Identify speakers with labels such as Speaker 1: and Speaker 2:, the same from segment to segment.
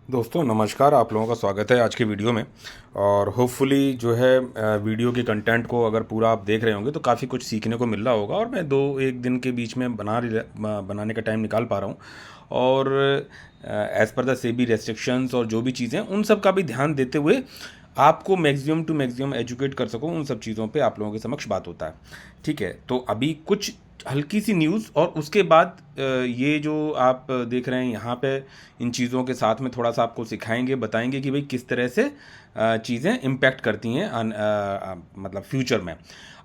Speaker 1: दोस्तों नमस्कार। आप लोगों का स्वागत है आज के वीडियो में। और होपफुली जो है वीडियो के कंटेंट को अगर पूरा आप देख रहे होंगे तो काफ़ी कुछ सीखने को मिल रहा होगा। और मैं 2-1 दिन के बीच में बनाने का टाइम निकाल पा रहा हूँ। और as per the SEBI restrictions और जो भी चीज़ें उन सब का भी ध्यान देते हुए आपको मैक्सिमम टू मैक्सिमम एजुकेट कर सकूँ, उन सब चीज़ों पे आप लोगों के समक्ष बात होता है। ठीक है, तो अभी कुछ हल्की सी न्यूज़ और उसके बाद ये जो आप देख रहे हैं यहाँ पे, इन चीज़ों के साथ में थोड़ा सा आपको सिखाएंगे, बताएंगे कि भाई किस तरह से चीज़ें इम्पैक्ट करती हैं मतलब फ्यूचर में।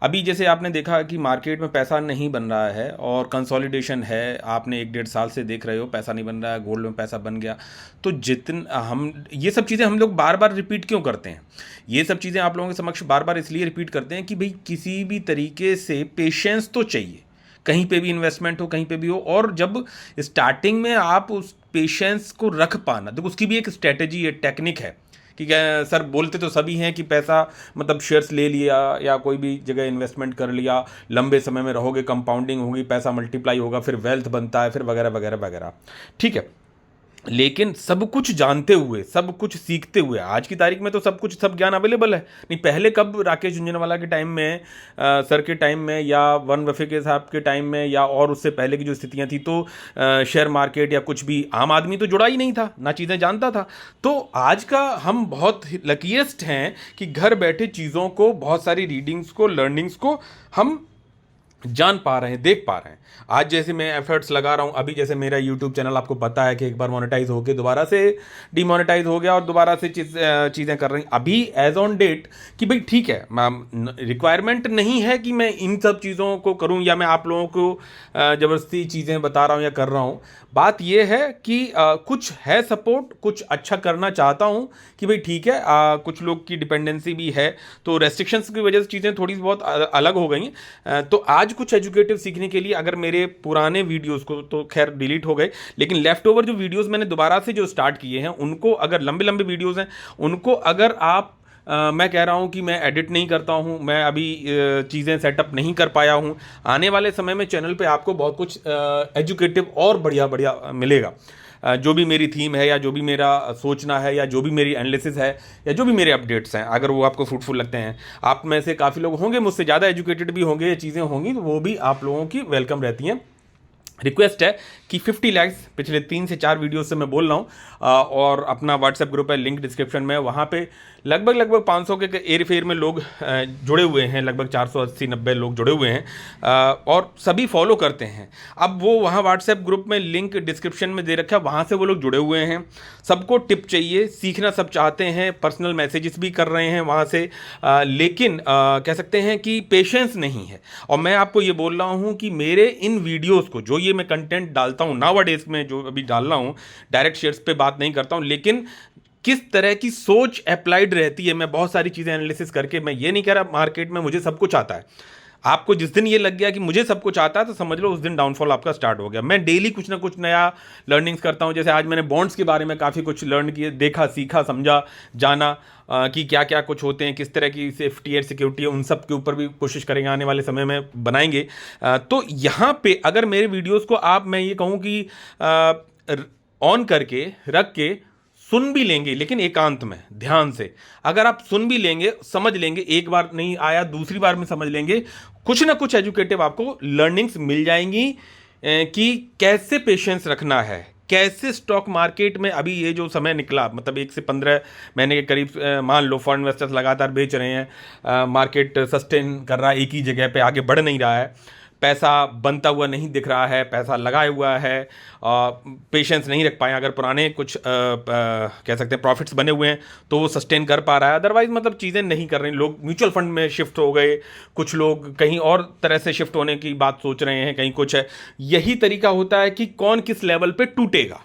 Speaker 1: अभी जैसे आपने देखा कि मार्केट में पैसा नहीं बन रहा है और कंसोलिडेशन है, आपने 1-1.5 साल से देख रहे हो पैसा नहीं बन रहा है, गोल्ड में पैसा बन गया। तो जितना हम ये सब चीज़ें हम लोग बार बार रिपीट क्यों करते हैं? ये सब चीज़ें आप लोगों के समक्ष बार बार इसलिए रिपीट करते हैं कि भाई किसी भी तरीके से पेशेंस तो चाहिए, कहीं पे भी इन्वेस्टमेंट हो, कहीं पे भी हो। और जब स्टार्टिंग में आप उस पेशेंस को रख पाना, देखो उसकी भी एक स्ट्रेटेजी है, टेक्निक है कि क्या सर बोलते तो सभी हैं कि पैसा मतलब शेयर्स ले लिया या कोई भी जगह इन्वेस्टमेंट कर लिया, लंबे समय में रहोगे, कंपाउंडिंग होगी, पैसा मल्टीप्लाई होगा, फिर वेल्थ बनता है, फिर वगैरह वगैरह वगैरह। ठीक है, लेकिन सब कुछ जानते हुए, सब कुछ सीखते हुए, आज की तारीख में तो सब कुछ, सब ज्ञान अवेलेबल है। नहीं, पहले कब राकेश झुंझुनवाला के टाइम में, सर के टाइम में, या वन बफे के साहब के टाइम में, या और उससे पहले की जो स्थितियां थी, तो शेयर मार्केट या कुछ भी आम आदमी तो जुड़ा ही नहीं था, ना चीज़ें जानता था। तो आज का हम बहुत लकीएस्ट हैं कि घर बैठे चीज़ों को, बहुत सारी रीडिंग्स को, लर्निंग्स को हम जान पा रहे हैं, देख पा रहे हैं। आज जैसे मैं एफर्ट्स लगा रहा हूँ, अभी जैसे मेरा यूट्यूब चैनल आपको पता है कि एक बार मोनेटाइज होके दोबारा से डिमोनेटाइज हो गया और दोबारा से चीज़ें कर रही अभी एज ऑन डेट कि भाई ठीक है, रिक्वायरमेंट नहीं है कि मैं इन सब चीज़ों को करूँ या मैं आप लोगों को ज़बरदस्ती चीज़ें बता रहा हूँ या कर रहा हूँ। बात यह है कि कुछ है सपोर्ट, कुछ अच्छा करना चाहता हूँ कि भाई ठीक है, कुछ लोग की डिपेंडेंसी भी है, तो रेस्ट्रिक्शंस की वजह से चीज़ें थोड़ी बहुत अलग हो गई। तो आज कुछ एजुकेटिव सीखने के लिए, अगर मेरे पुराने वीडियोस को तो खैर डिलीट हो गए, लेकिन लेफ्ट ओवर जो वीडियोस मैंने दोबारा से जो स्टार्ट किए हैं उनको, अगर लंबे लंबे वीडियोस हैं उनको अगर आप मैं कह रहा हूं कि मैं एडिट नहीं करता हूं, मैं अभी चीज़ें सेटअप नहीं कर पाया हूं, आने वाले समय में चैनल पे आपको बहुत कुछ एजुकेटिव और बढ़िया बढ़िया मिलेगा। जो भी मेरी थीम है, या जो भी मेरा सोचना है, या जो भी मेरी एनालिसिस है, या जो भी मेरे अपडेट्स हैं, अगर वो आपको फ्रूटफुल लगते हैं, आप में से काफ़ी लोग होंगे मुझसे ज़्यादा एजुकेटेड भी होंगे, ये चीज़ें होंगी, तो वो भी आप लोगों की वेलकम रहती हैं। रिक्वेस्ट है कि 50 लैक्स, पिछले 3 से 4 वीडियो से मैं बोल रहा हूँ, और अपना व्हाट्सएप ग्रुप है, लिंक डिस्क्रिप्शन में, वहाँ पे लगभग 500 के एयर फेयर में लोग जुड़े हुए हैं, लगभग 480-90 लोग जुड़े हुए हैं, और सभी फॉलो करते हैं। अब वो वहाँ व्हाट्सएप ग्रुप में लिंक डिस्क्रिप्शन में दे रखा है, वहाँ से वो लोग जुड़े हुए हैं। सबको टिप चाहिए, सीखना सब चाहते हैं, पर्सनल मैसेजेस भी कर रहे हैं वहाँ से, लेकिन कह सकते हैं कि पेशेंस नहीं है। और मैं आपको ये बोल रहा हूँ कि मेरे इन वीडियोस को, जो ये मैं कंटेंट डालता हूँ नाउअडेज में, जो अभी डाल रहा हूँ, डायरेक्ट शेयर्स पे बात नहीं करता हूँ, लेकिन किस तरह की सोच अप्लाइड रहती है, मैं बहुत सारी चीज़ें एनालिसिस करके, मैं ये नहीं कह रहा मार्केट में मुझे सब कुछ आता है। आपको जिस दिन ये लग गया कि मुझे सब कुछ आता है, तो समझ लो उस दिन डाउनफॉल आपका स्टार्ट हो गया। मैं डेली कुछ ना कुछ नया लर्निंग्स करता हूँ। जैसे आज मैंने बॉन्ड्स के बारे में काफ़ी कुछ लर्न किया, देखा, सीखा, समझा, जाना कि क्या क्या कुछ होते हैं, किस तरह की सेफ्टी एंड सिक्योरिटी है, उन सब के ऊपर भी कोशिश करेंगे, आने वाले समय में बनाएंगे। तो यहाँ पे अगर मेरे वीडियोज़ को आप, मैं ये कहूँ कि ऑन करके रख के सुन भी लेंगे, लेकिन एकांत में ध्यान से अगर आप सुन भी लेंगे, समझ लेंगे, एक बार नहीं आया दूसरी बार में समझ लेंगे, कुछ ना कुछ एजुकेटिव आपको लर्निंग्स मिल जाएंगी कि कैसे पेशेंस रखना है, कैसे स्टॉक मार्केट में अभी ये जो समय निकला, मतलब 1 से 15 महीने के करीब, मान लो फंड इन्वेस्टर्स लगातार बेच रहे हैं, मार्केट सस्टेन कर रहा है एक ही जगह पे, आगे बढ़ नहीं रहा है, पैसा बनता हुआ नहीं दिख रहा है, पैसा लगाया हुआ है, पेशेंस नहीं रख पाए। अगर पुराने कुछ कह सकते हैं प्रॉफिट्स बने हुए हैं तो वो सस्टेन कर पा रहा है, अदरवाइज मतलब चीज़ें नहीं कर रही। लोग म्यूचुअल फंड में शिफ्ट हो गए, कुछ लोग कहीं और तरह से शिफ्ट होने की बात सोच रहे हैं, कहीं कुछ है। यही तरीका होता है कि कौन किस लेवल पे टूटेगा।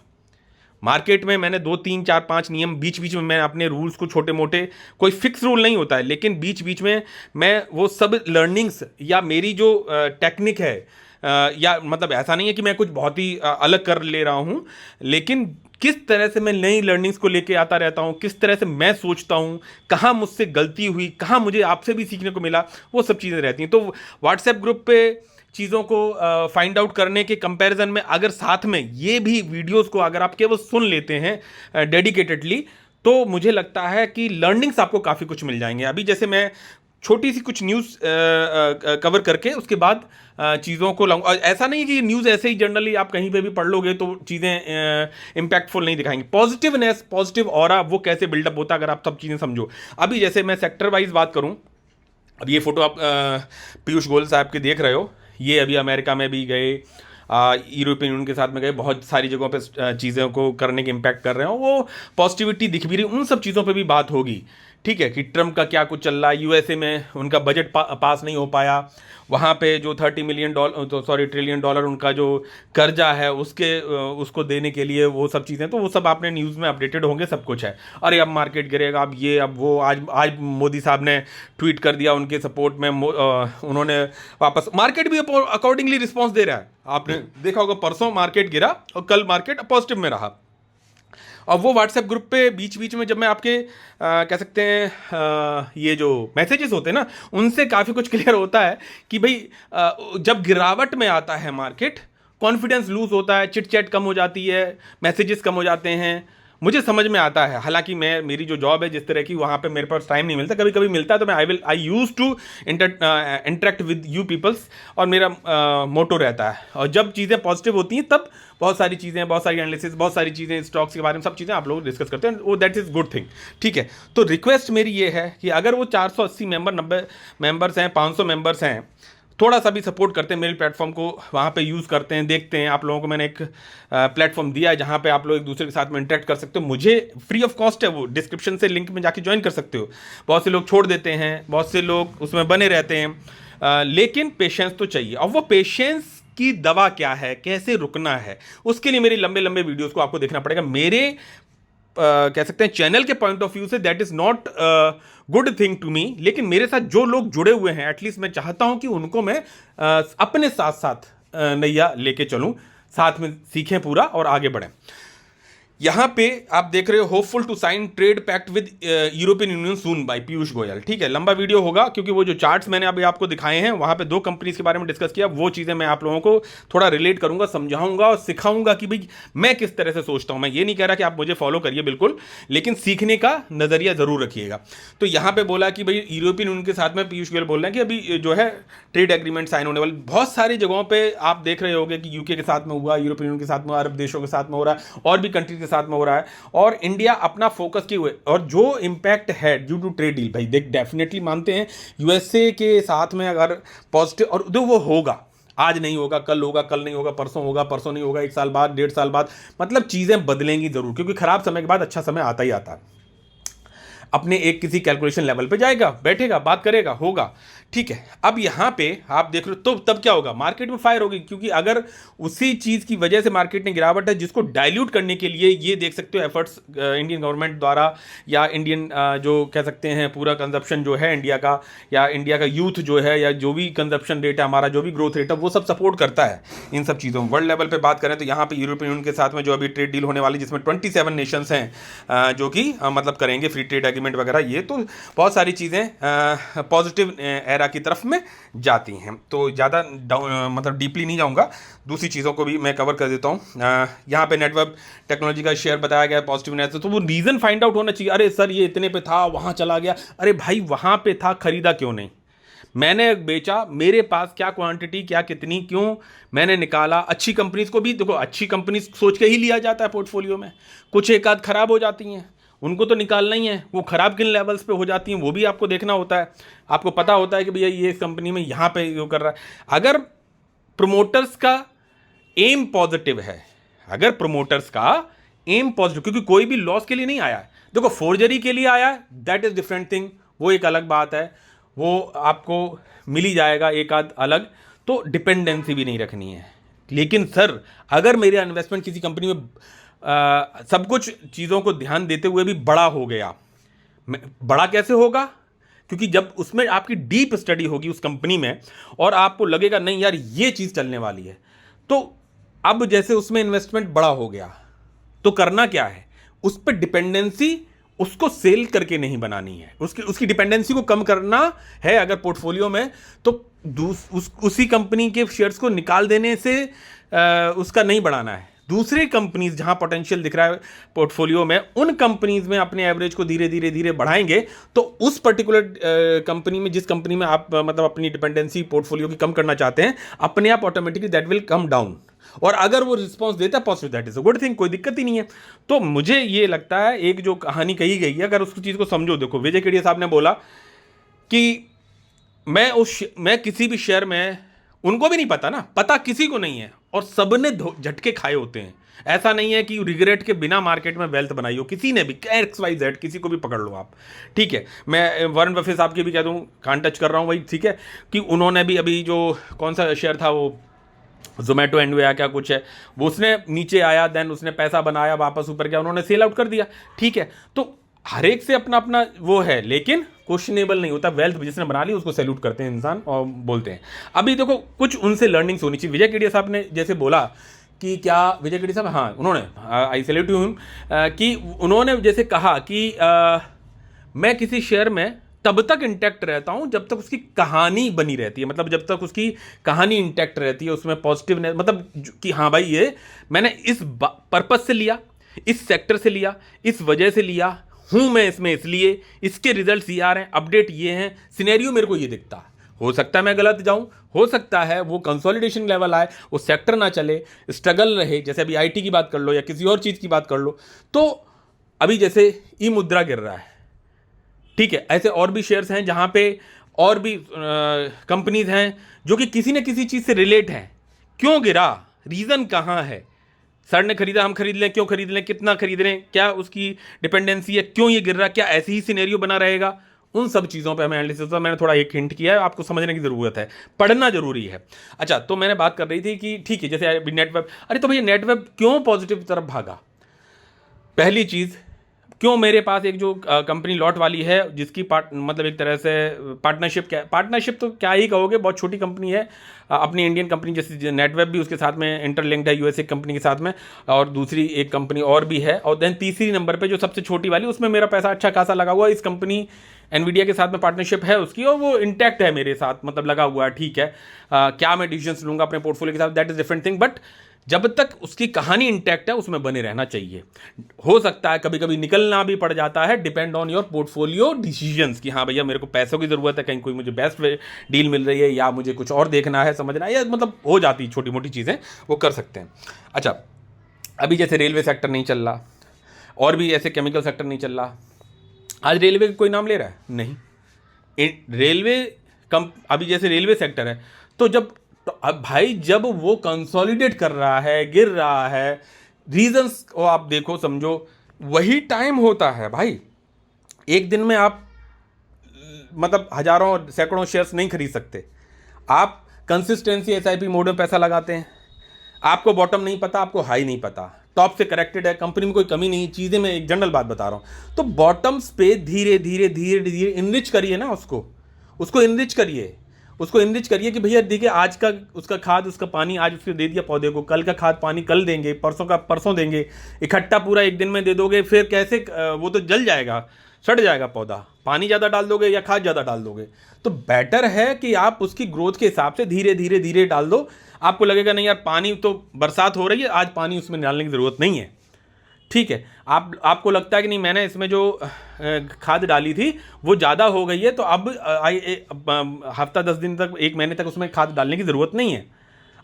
Speaker 1: मार्केट में मैंने 2-3-4-5 नियम, बीच बीच में मैं अपने रूल्स को, छोटे मोटे, कोई फिक्स रूल नहीं होता है, लेकिन बीच बीच में मैं वो सब लर्निंग्स या मेरी जो टेक्निक है, या मतलब ऐसा नहीं है कि मैं कुछ बहुत ही अलग कर ले रहा हूँ, लेकिन किस तरह से मैं नई लर्निंग्स को लेके आता रहता हूँ, किस तरह से मैं सोचता हूँ, कहाँ मुझसे गलती हुई, कहाँ मुझे आपसे भी सीखने को मिला, वो सब चीज़ें रहती हैं। तो व्हाट्सएप ग्रुप पे चीज़ों को फाइंड आउट करने के कंपैरिजन में अगर साथ में ये भी वीडियोस को अगर आप केवल सुन लेते हैं डेडिकेटेडली, तो मुझे लगता है कि लर्निंग्स आपको काफ़ी कुछ मिल जाएंगे। अभी जैसे मैं छोटी सी कुछ न्यूज़ कवर करके उसके बाद चीज़ों को लाऊंगा। ऐसा नहीं है कि न्यूज़ ऐसे ही जनरली आप कहीं पे भी पढ़ लोगे तो चीज़ें इम्पैक्टफुल नहीं दिखाएंगी। पॉजिटिवनेस, पॉजिटिव ऑरा वो कैसे बिल्डअप होता है अगर आप सब चीज़ें समझो। अभी जैसे मैं सेक्टर वाइज बात करूं, अब ये फोटो आप पीयूष गोयल साहब के देख रहे हो, ये अभी अमेरिका में भी गए, यूरोपियन यूनियन के साथ में गए, बहुत सारी जगहों पे चीज़ों को करने के इम्पैक्ट कर रहे हो, वो पॉजिटिविटी दिख भी रही, उन सब चीज़ों पे भी बात होगी। ठीक है कि ट्रम्प का क्या कुछ चल रहा है, यूएसए में उनका बजट पास नहीं हो पाया, वहाँ पे जो $30 ट्रिलियन उनका जो कर्जा है उसको देने के लिए वो सब चीज़ें, तो वो सब आपने न्यूज़ में अपडेटेड होंगे, सब कुछ है। अरे अब मार्केट गिरेगा, अब ये अब वो, आज मोदी साहब ने ट्वीट कर दिया उनके सपोर्ट में, उन्होंने वापस, मार्केट भी अकॉर्डिंगली रिस्पॉन्स दे रहा है। आपने देखा होगा परसों मार्केट गिरा और कल मार्केट पॉजिटिव में रहा। और वो व्हाट्सएप ग्रुप पे बीच बीच में जब मैं आपके कह सकते हैं ये जो मैसेजेस होते हैं ना, उनसे काफ़ी कुछ क्लियर होता है कि भाई जब गिरावट में आता है मार्केट, कॉन्फिडेंस लूज होता है, चिट चैट कम हो जाती है, मैसेजेस कम हो जाते हैं। मुझे समझ में आता है, हालांकि मेरी जो जॉब है जिस तरह की, वहाँ पे मेरे पास टाइम नहीं मिलता, कभी कभी मिलता है तो मैं I use to interact with you peoples, और मेरा मोटो रहता है। और जब चीज़ें पॉजिटिव होती हैं तब बहुत सारी चीज़ें, बहुत सारी एनालिसिस, बहुत सारी चीज़ें स्टॉक्स के बारे में, सब चीज़ें आप लोग डिस्कस करते हैं, वो दैट इज़ गुड थिंग। ठीक है, तो रिक्वेस्ट मेरी ये है कि अगर वो 480 मेंबर्स हैं, 500 मेंबर्स हैं, थोड़ा सा भी सपोर्ट करते हैं मेरे प्लेटफॉर्म को, वहाँ पे यूज़ करते हैं, देखते हैं। आप लोगों को मैंने एक प्लेटफॉर्म दिया है जहाँ पे आप लोग एक दूसरे के साथ में इंटरेक्ट कर सकते हो, मुझे फ्री ऑफ कॉस्ट है, वो डिस्क्रिप्शन से लिंक में जाके ज्वाइन कर सकते हो। बहुत से लोग छोड़ देते हैं, बहुत से लोग उसमें बने रहते हैं, लेकिन पेशेंस तो चाहिए। और वो पेशेंस की दवा क्या है, कैसे रुकना है, उसके लिए मेरी लंबे लंबे वीडियोज़ को आपको देखना पड़ेगा। मेरे कह सकते हैं चैनल के पॉइंट ऑफ व्यू से that is not good thing to me, लेकिन मेरे साथ जो लोग जुड़े हुए हैं, एटलीस्ट मैं चाहता हूं कि उनको मैं अपने साथ साथ नैया लेके चलूं, साथ में सीखें पूरा और आगे बढ़ें। यहाँ पे आप देख रहे हो, hopeful to sign trade pact with European Union soon by Piyush Goyal. ठीक है, लंबा वीडियो होगा क्योंकि वो जो चार्ट्स मैंने अभी आपको दिखाए हैं, वहाँ पे 2 कंपनीज के बारे में डिस्कस किया, वो चीज़ें मैं आप लोगों को थोड़ा रिलेट करूंगा, समझाऊंगा और सिखाऊंगा कि भाई मैं किस तरह से सोचता हूँ। मैं ये नहीं कह रहा कि आप मुझे फॉलो करिए बिल्कुल, लेकिन सीखने का नज़रिया ज़रूर रखिएगा। तो यहाँ पे बोला कि भाई यूरोपियन यूनियन के साथ में पीयूष गोयल बोल रहे हैं कि अभी जो है ट्रेड एग्रीमेंट साइन होने वाले, बहुत सारी जगहों पर आप देख रहे होंगे कि यूके के साथ में हुआ, यूरोपियन यूनियन के साथ में, अरब देशों के साथ में हो रहा है, और भी कंट्रीज के साथ में हो रहा है, और इंडिया अपना फोकस किए हुए, और जो इंपैक्ट है ड्यू टू ट्रेड डील, भाई देख डेफिनेटली मानते हैं यूएसए के साथ में अगर पॉजिटिव, और जो वो होगा, आज नहीं होगा, कल होगा, कल नहीं होगा, परसों होगा, परसों नहीं होगा, 1 साल बाद, 1.5 साल बाद, मतलब चीज़ें बदलेंगी ज़रूर, क्योंकि खराब समय के बाद अच्छा समय आता ही आता है। अपने एक किसी कैलकुलेशन लेवल पे जाएगा, बैठेगा, बात करेगा, होगा। ठीक है, अब यहाँ पे आप देख रहे हो, तो तब क्या होगा, मार्केट में फायर होगी, क्योंकि अगर उसी चीज़ की वजह से मार्केट में गिरावट है, जिसको डाइल्यूट करने के लिए ये देख सकते हो एफर्ट्स इंडियन गवर्नमेंट द्वारा, या इंडियन जो कह सकते हैं पूरा कंजप्शन जो है इंडिया का, या इंडिया का यूथ जो है, या जो भी कंजप्शन रेट है हमारा, जो भी ग्रोथ रेट है, वो सब सपोर्ट करता है इन सब चीज़ों में। वर्ल्ड लेवल पर बात करें तो यहाँ पे यूरोपियन यूनियन के साथ में जो अभी ट्रेड डील होने वाली, जिसमें 27 नेशंस हैं जो कि मतलब करेंगे फ्री ट्रेड एग्रीमेंट वगैरह, ये तो बहुत सारी चीज़ें पॉजिटिव एरा की तरफ में जाती हैं। तो ज़्यादा मतलब डीपली नहीं जाऊंगा, दूसरी चीज़ों को भी मैं कवर कर देता हूँ। यहाँ पे नेटवर्क टेक्नोलॉजी का शेयर बताया गया पॉजिटिव, तो वो रीज़न फाइंड आउट होना चाहिए। अरे सर ये इतने पे था, वहाँ चला गया, अरे भाई वहाँ पे था, खरीदा क्यों नहीं, मैंने बेचा, मेरे पास क्या क्वांटिटी, क्या कितनी, क्यों मैंने निकाला। अच्छी कंपनीज को भी देखो, अच्छी कंपनीज सोच के ही लिया जाता है पोर्टफोलियो में, कुछ एक आध खराब हो जाती हैं, उनको तो निकालना ही है, वो खराब किन लेवल्स पे हो जाती हैं वो भी आपको देखना होता है। आपको पता होता है कि भैया ये इस कंपनी में यहाँ पे जो कर रहा है, अगर प्रमोटर्स का एम पॉजिटिव है, अगर प्रमोटर्स का एम पॉजिटिव, क्योंकि कोई भी लॉस के लिए नहीं आया है, देखो फोर्जरी के लिए आया है, दैट इज डिफरेंट थिंग, वो एक अलग बात है, वो आपको मिल ही जाएगा एक आध अलग, तो डिपेंडेंसी भी नहीं रखनी है। लेकिन सर अगर मेरे इन्वेस्टमेंट किसी कंपनी में सब कुछ चीज़ों को ध्यान देते हुए भी बड़ा हो गया, बड़ा कैसे होगा, क्योंकि जब उसमें आपकी डीप स्टडी होगी उस कंपनी में, और आपको लगेगा नहीं यार ये चीज़ चलने वाली है, तो अब जैसे उसमें इन्वेस्टमेंट बड़ा हो गया, तो करना क्या है, उस पर डिपेंडेंसी उसको सेल करके नहीं बनानी है, उसकी डिपेंडेंसी को कम करना है अगर पोर्टफोलियो में, तो उसी कंपनी के शेयर्स को निकाल देने से उसका नहीं बढ़ाना है। दूसरे कंपनीज जहां पोटेंशियल दिख रहा है पोर्टफोलियो में, उन कंपनीज में अपने एवरेज को धीरे धीरे धीरे बढ़ाएंगे, तो उस पर्टिकुलर कंपनी में, जिस कंपनी में आप मतलब अपनी डिपेंडेंसी पोर्टफोलियो की कम करना चाहते हैं, अपने आप automatically that will come down. और अगर वो रिस्पॉन्स देता है positive, that is a good thing, कोई दिक्कत ही नहीं है। तो मुझे ये लगता है एक जो कहानी कही गई है, अगर उस चीज़ को समझो, देखो विजय केडिया साहब ने बोला कि मैं किसी भी शेयर में, उनको भी नहीं पता ना, पता किसी को नहीं है, और सबने झटके खाए होते हैं। ऐसा नहीं है कि रिग्रेट के बिना मार्केट में वेल्थ बनाई हो किसी ने भी, XYZ किसी को भी पकड़ लो आप, ठीक है। मैं वॉरेन बफेट साहब की भी कह दूं, कान टच कर रहा हूं भाई, ठीक है, कि उन्होंने भी अभी जो कौन सा शेयर था वो जोमेटो एंड या क्या कुछ है, वो उसने नीचे आया, देन उसने पैसा बनाया, वापस ऊपर गया, उन्होंने सेल आउट कर दिया, ठीक है। तो हर एक से अपना अपना वो है, लेकिन क्वेश्चनेबल नहीं होता। वेल्थ जिसने बना ली उसको सैल्यूट करते हैं इंसान और बोलते हैं। अभी देखो कुछ उनसे लर्निंग्स होनी चाहिए। विजय केडिया साहब ने जैसे बोला कि क्या विजय केडिया साहब, हाँ उन्होंने, आई सैल्यूट टू हिम, कि उन्होंने जैसे कहा कि मैं किसी शेयर में तब तक इंटैक्ट रहता हूं जब तक उसकी कहानी बनी रहती है, मतलब जब तक उसकी कहानी इंटैक्ट रहती है, उसमें पॉजिटिवनेस, मतलब कि हाँ भाई ये मैंने इस पर्पज से लिया, इस सेक्टर से लिया, इस वजह से लिया हूं मैं इसमें, इसलिए इसके रिजल्ट्स ये आ रहे हैं, अपडेट ये हैं, सिनेरियो मेरे को ये दिखता है। हो सकता है मैं गलत जाऊं, हो सकता है वो कंसोलिडेशन लेवल आए, वो सेक्टर ना चले, स्ट्रगल रहे, जैसे अभी आईटी की बात कर लो या किसी और चीज़ की बात कर लो। तो अभी जैसे ई मुद्रा गिर रहा है, ठीक है, ऐसे और भी शेयर्स हैं जहां पे और भी कंपनीज हैं जो कि किसी न किसी चीज़ से रिलेट हैं। क्यों गिरा, रीज़न कहाँ है, सर ने खरीदा हम खरीद लें, क्यों खरीद लें, कितना खरीद लें, क्या उसकी डिपेंडेंसी है, क्यों ये गिर रहा है, क्या ऐसे ही सिनेरियो बना रहेगा, उन सब चीज़ों पे हमें एनालिसिस, मैंने थोड़ा एक हिंट किया है, आपको समझने की ज़रूरत है, पढ़ना जरूरी है। अच्छा, तो मैंने बात कर रही थी कि ठीक है, जैसे अभी नेटवेब, अरे तो भैया नेटवेब क्यों पॉजिटिव तरफ भागा? पहली चीज़, क्यों मेरे पास एक जो कंपनी लॉट वाली है, जिसकी मतलब एक तरह से पार्टनरशिप, क्या पार्टनरशिप तो क्या ही कहोगे, बहुत छोटी कंपनी है, अपनी इंडियन कंपनी जैसे नेटवेब भी उसके साथ में इंटरलिंक्ड है यूएसए कंपनी के साथ में, और दूसरी एक कंपनी और भी है, और देन तीसरी नंबर पे जो सबसे छोटी वाली, उसमें मेरा पैसा अच्छा खासा लगा हुआ है। इस कंपनी एनवीडिया के साथ में पार्टनरशिप है उसकी, और वो इंटैक्ट है मेरे साथ, मतलब लगा हुआ है, ठीक है। क्या मैं डिसीजंस लूँगा अपने पोर्टफोलियो के साथ, that is different thing, but जब तक उसकी कहानी इंटैक्ट है उसमें बने रहना चाहिए। हो सकता है कभी कभी निकलना भी पड़ जाता है, depend on your portfolio decisions, कि हाँ भैया मेरे को पैसों की ज़रूरत है, कहीं कोई मुझे बेस्ट डील मिल रही है, या मुझे कुछ और देखना है, समझना है, या मतलब हो जाती छोटी मोटी चीज़ें वो कर सकते हैं। अच्छा, अभी जैसे रेलवे सेक्टर नहीं चल रहा, और भी ऐसे केमिकल सेक्टर नहीं चल रहा, आज रेलवे कोई नाम ले रहा है? नहीं। रेलवे अभी जैसे रेलवे सेक्टर है, तो अब भाई जब वो कंसोलिडेट कर रहा है, गिर रहा है, रीजंस को आप देखो समझो, वही टाइम होता है भाई। एक दिन में आप मतलब हजारों सैकड़ों शेयर्स नहीं खरीद सकते। आप कंसिस्टेंसी एसआईपी मोड में पैसा लगाते हैं, आपको बॉटम नहीं पता, आपको हाई नहीं पता, टॉप से करेक्टेड है, कंपनी में कोई कमी नहीं, चीज़ें मैं एक जनरल बात बता रहा हूँ। तो बॉटम्स पे धीरे धीरे धीरे धीरे इनरिच करिए ना, उसको इनरिच करिए, उसको इनरिच करिए कि भैया देखिए आज का उसका खाद, उसका पानी आज उसको दे दिया पौधे को, कल का खाद पानी कल देंगे, परसों का परसों देंगे, इकट्ठा पूरा एक दिन में दे दोगे, फिर कैसे वो तो जल जाएगा, सड़ जाएगा पौधा। पानी ज़्यादा डाल दोगे या खाद ज़्यादा डाल दोगे, तो बेटर है कि आप उसकी ग्रोथ के हिसाब से धीरे धीरे धीरे डाल दो। आपको लगेगा नहीं यार पानी तो बरसात हो रही है, आज पानी उसमें डालने की ज़रूरत नहीं है, ठीक है। आपको लगता है कि नहीं मैंने इसमें जो खाद डाली थी वो ज़्यादा हो गई है, तो अब हफ्ता 10 दिन तक, 1 महीने तक उसमें खाद डालने की ज़रूरत नहीं है।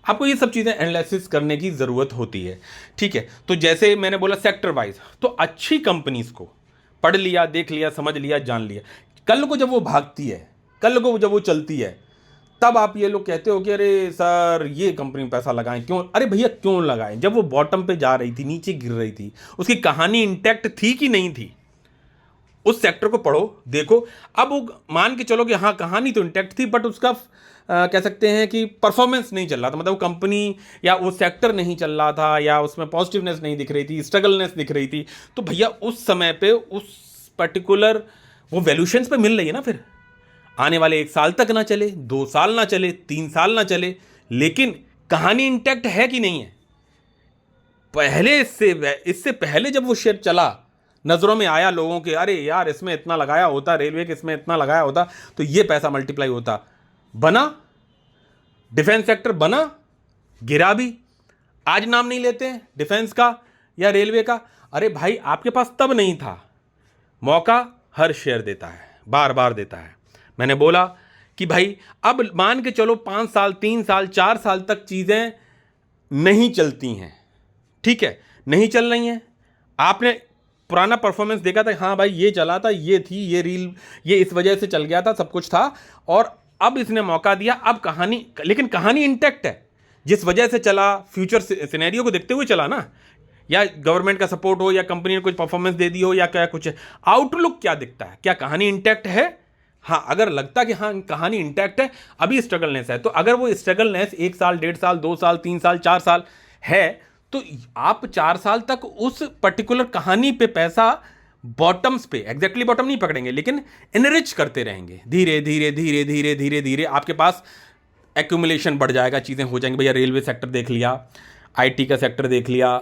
Speaker 1: आपको ये सब चीज़ें एनालिसिस करने की ज़रूरत होती है, ठीक है। तो जैसे मैंने बोला सेक्टर वाइज, तो अच्छी कंपनीज को पढ़ लिया, देख लिया, समझ लिया, जान लिया, कल को जब वो भागती है, कल को जब वो चलती है, तब आप ये लोग कहते हो कि अरे सर ये कंपनी में पैसा लगाएं, क्यों? अरे भैया क्यों लगाएं? जब वो बॉटम पे जा रही थी, नीचे गिर रही थी, उसकी कहानी इंटैक्ट थी कि नहीं थी? उस सेक्टर को पढ़ो, देखो। अब वो मान के चलो कि हाँ कहानी तो इंटैक्ट थी, बट उसका कह सकते हैं कि परफॉर्मेंस नहीं चल रहा था, मतलब वो कंपनी या वो सेक्टर नहीं चल रहा था, या उसमें पॉजिटिवनेस नहीं दिख रही थी, स्ट्रगलनेस दिख रही थी, तो भैया उस समय पे उस पर्टिकुलर वो वैल्यूशंस पे मिल रही है ना, फिर आने वाले 1 साल तक ना चले, 2 साल ना चले, 3 साल ना चले, लेकिन कहानी इंटैक्ट है कि नहीं है? पहले इससे पहले जब वो शेयर चला नज़रों में आया लोगों के, अरे यार इसमें इतना लगाया होता, रेलवे के इसमें इतना लगाया होता तो ये पैसा मल्टीप्लाई होता, बना, डिफेंस सेक्टर बना, गिरा भी। आज नाम नहीं लेते हैं डिफेंस का या रेलवे का। अरे भाई आपके पास तब नहीं था, मौका हर शेयर देता है, बार बार देता है। मैंने बोला कि भाई अब मान के चलो 5 साल 3 साल 4 साल तक चीज़ें नहीं चलती हैं, ठीक है, नहीं चल रही हैं, आपने पुराना परफॉर्मेंस देखा था, हाँ भाई ये चला था, ये थी, ये रील, ये इस वजह से चल गया था, सब कुछ था, और अब इसने मौका दिया, अब कहानी, लेकिन कहानी इंटैक्ट है। जिस वजह से चला, फ्यूचर सिनेरियो को देखते हुए चला ना, या गवर्नमेंट का सपोर्ट हो, या कंपनी ने कुछ परफॉर्मेंस दे दी हो, या क्या कुछ है, आउटलुक क्या दिखता है, क्या कहानी इंटैक्ट है? हाँ, अगर लगता कि हाँ कहानी इंटैक्ट है, अभी स्ट्रगलनेस है, तो अगर वो स्ट्रगलनेस 1 साल 1.5 साल 2 साल 3 साल 4 साल है, तो आप 4 साल तक उस पर्टिकुलर कहानी पे पैसा बॉटम्स पे, एग्जैक्टली बॉटम नहीं पकड़ेंगे, लेकिन एनरिच करते रहेंगे, धीरे धीरे धीरे धीरे धीरे धीरे आपके पास एक्यूमुलेशन बढ़ जाएगा, चीज़ें हो जाएंगी। भैया रेलवे सेक्टर देख लिया, आईटी का सेक्टर देख लिया,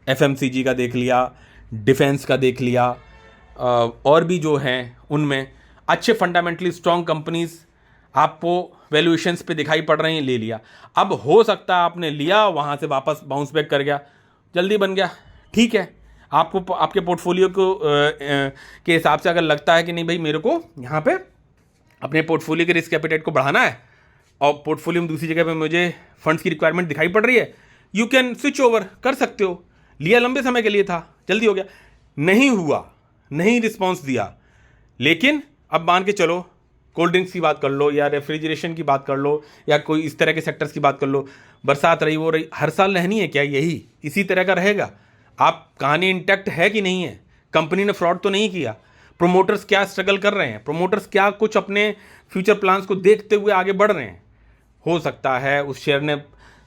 Speaker 1: एफएमसीजी का देख लिया, डिफेंस का देख लिया, और भी जो हैं उनमें अच्छे फंडामेंटली स्ट्रॉन्ग कंपनीज आपको वैल्यूएशंस पे दिखाई पड़ रही हैं, ले लिया। अब हो सकता है आपने लिया, वहाँ से वापस बाउंस बैक कर गया, जल्दी बन गया, ठीक है, आपको आपके पोर्टफोलियो को के हिसाब से अगर लगता है कि नहीं भाई मेरे को यहाँ पे अपने पोर्टफोलियो के रिस्क एपेटाइट को बढ़ाना है, और पोर्टफोलियो में दूसरी जगह पे मुझे फंड्स की रिक्वायरमेंट दिखाई पड़ रही है, यू कैन स्विच ओवर कर सकते हो। लिया लंबे समय के लिए था, जल्दी हो गया, नहीं हुआ, नहीं रिस्पॉन्स दिया, लेकिन अब मान के चलो कोल्ड ड्रिंक्स की बात कर लो, या रेफ्रिजरेशन की बात कर लो, या कोई इस तरह के सेक्टर्स की बात कर लो, बरसात रही वो रही, हर साल रहनी है क्या यही इसी तरह का रहेगा? आप कहानी इंटैक्ट है कि नहीं है? कंपनी ने फ्रॉड तो नहीं किया? प्रोमोटर्स क्या स्ट्रगल कर रहे हैं? प्रोमोटर्स क्या कुछ अपने फ्यूचर प्लान्स को देखते हुए आगे बढ़ रहे हैं? हो सकता है उस शेयर ने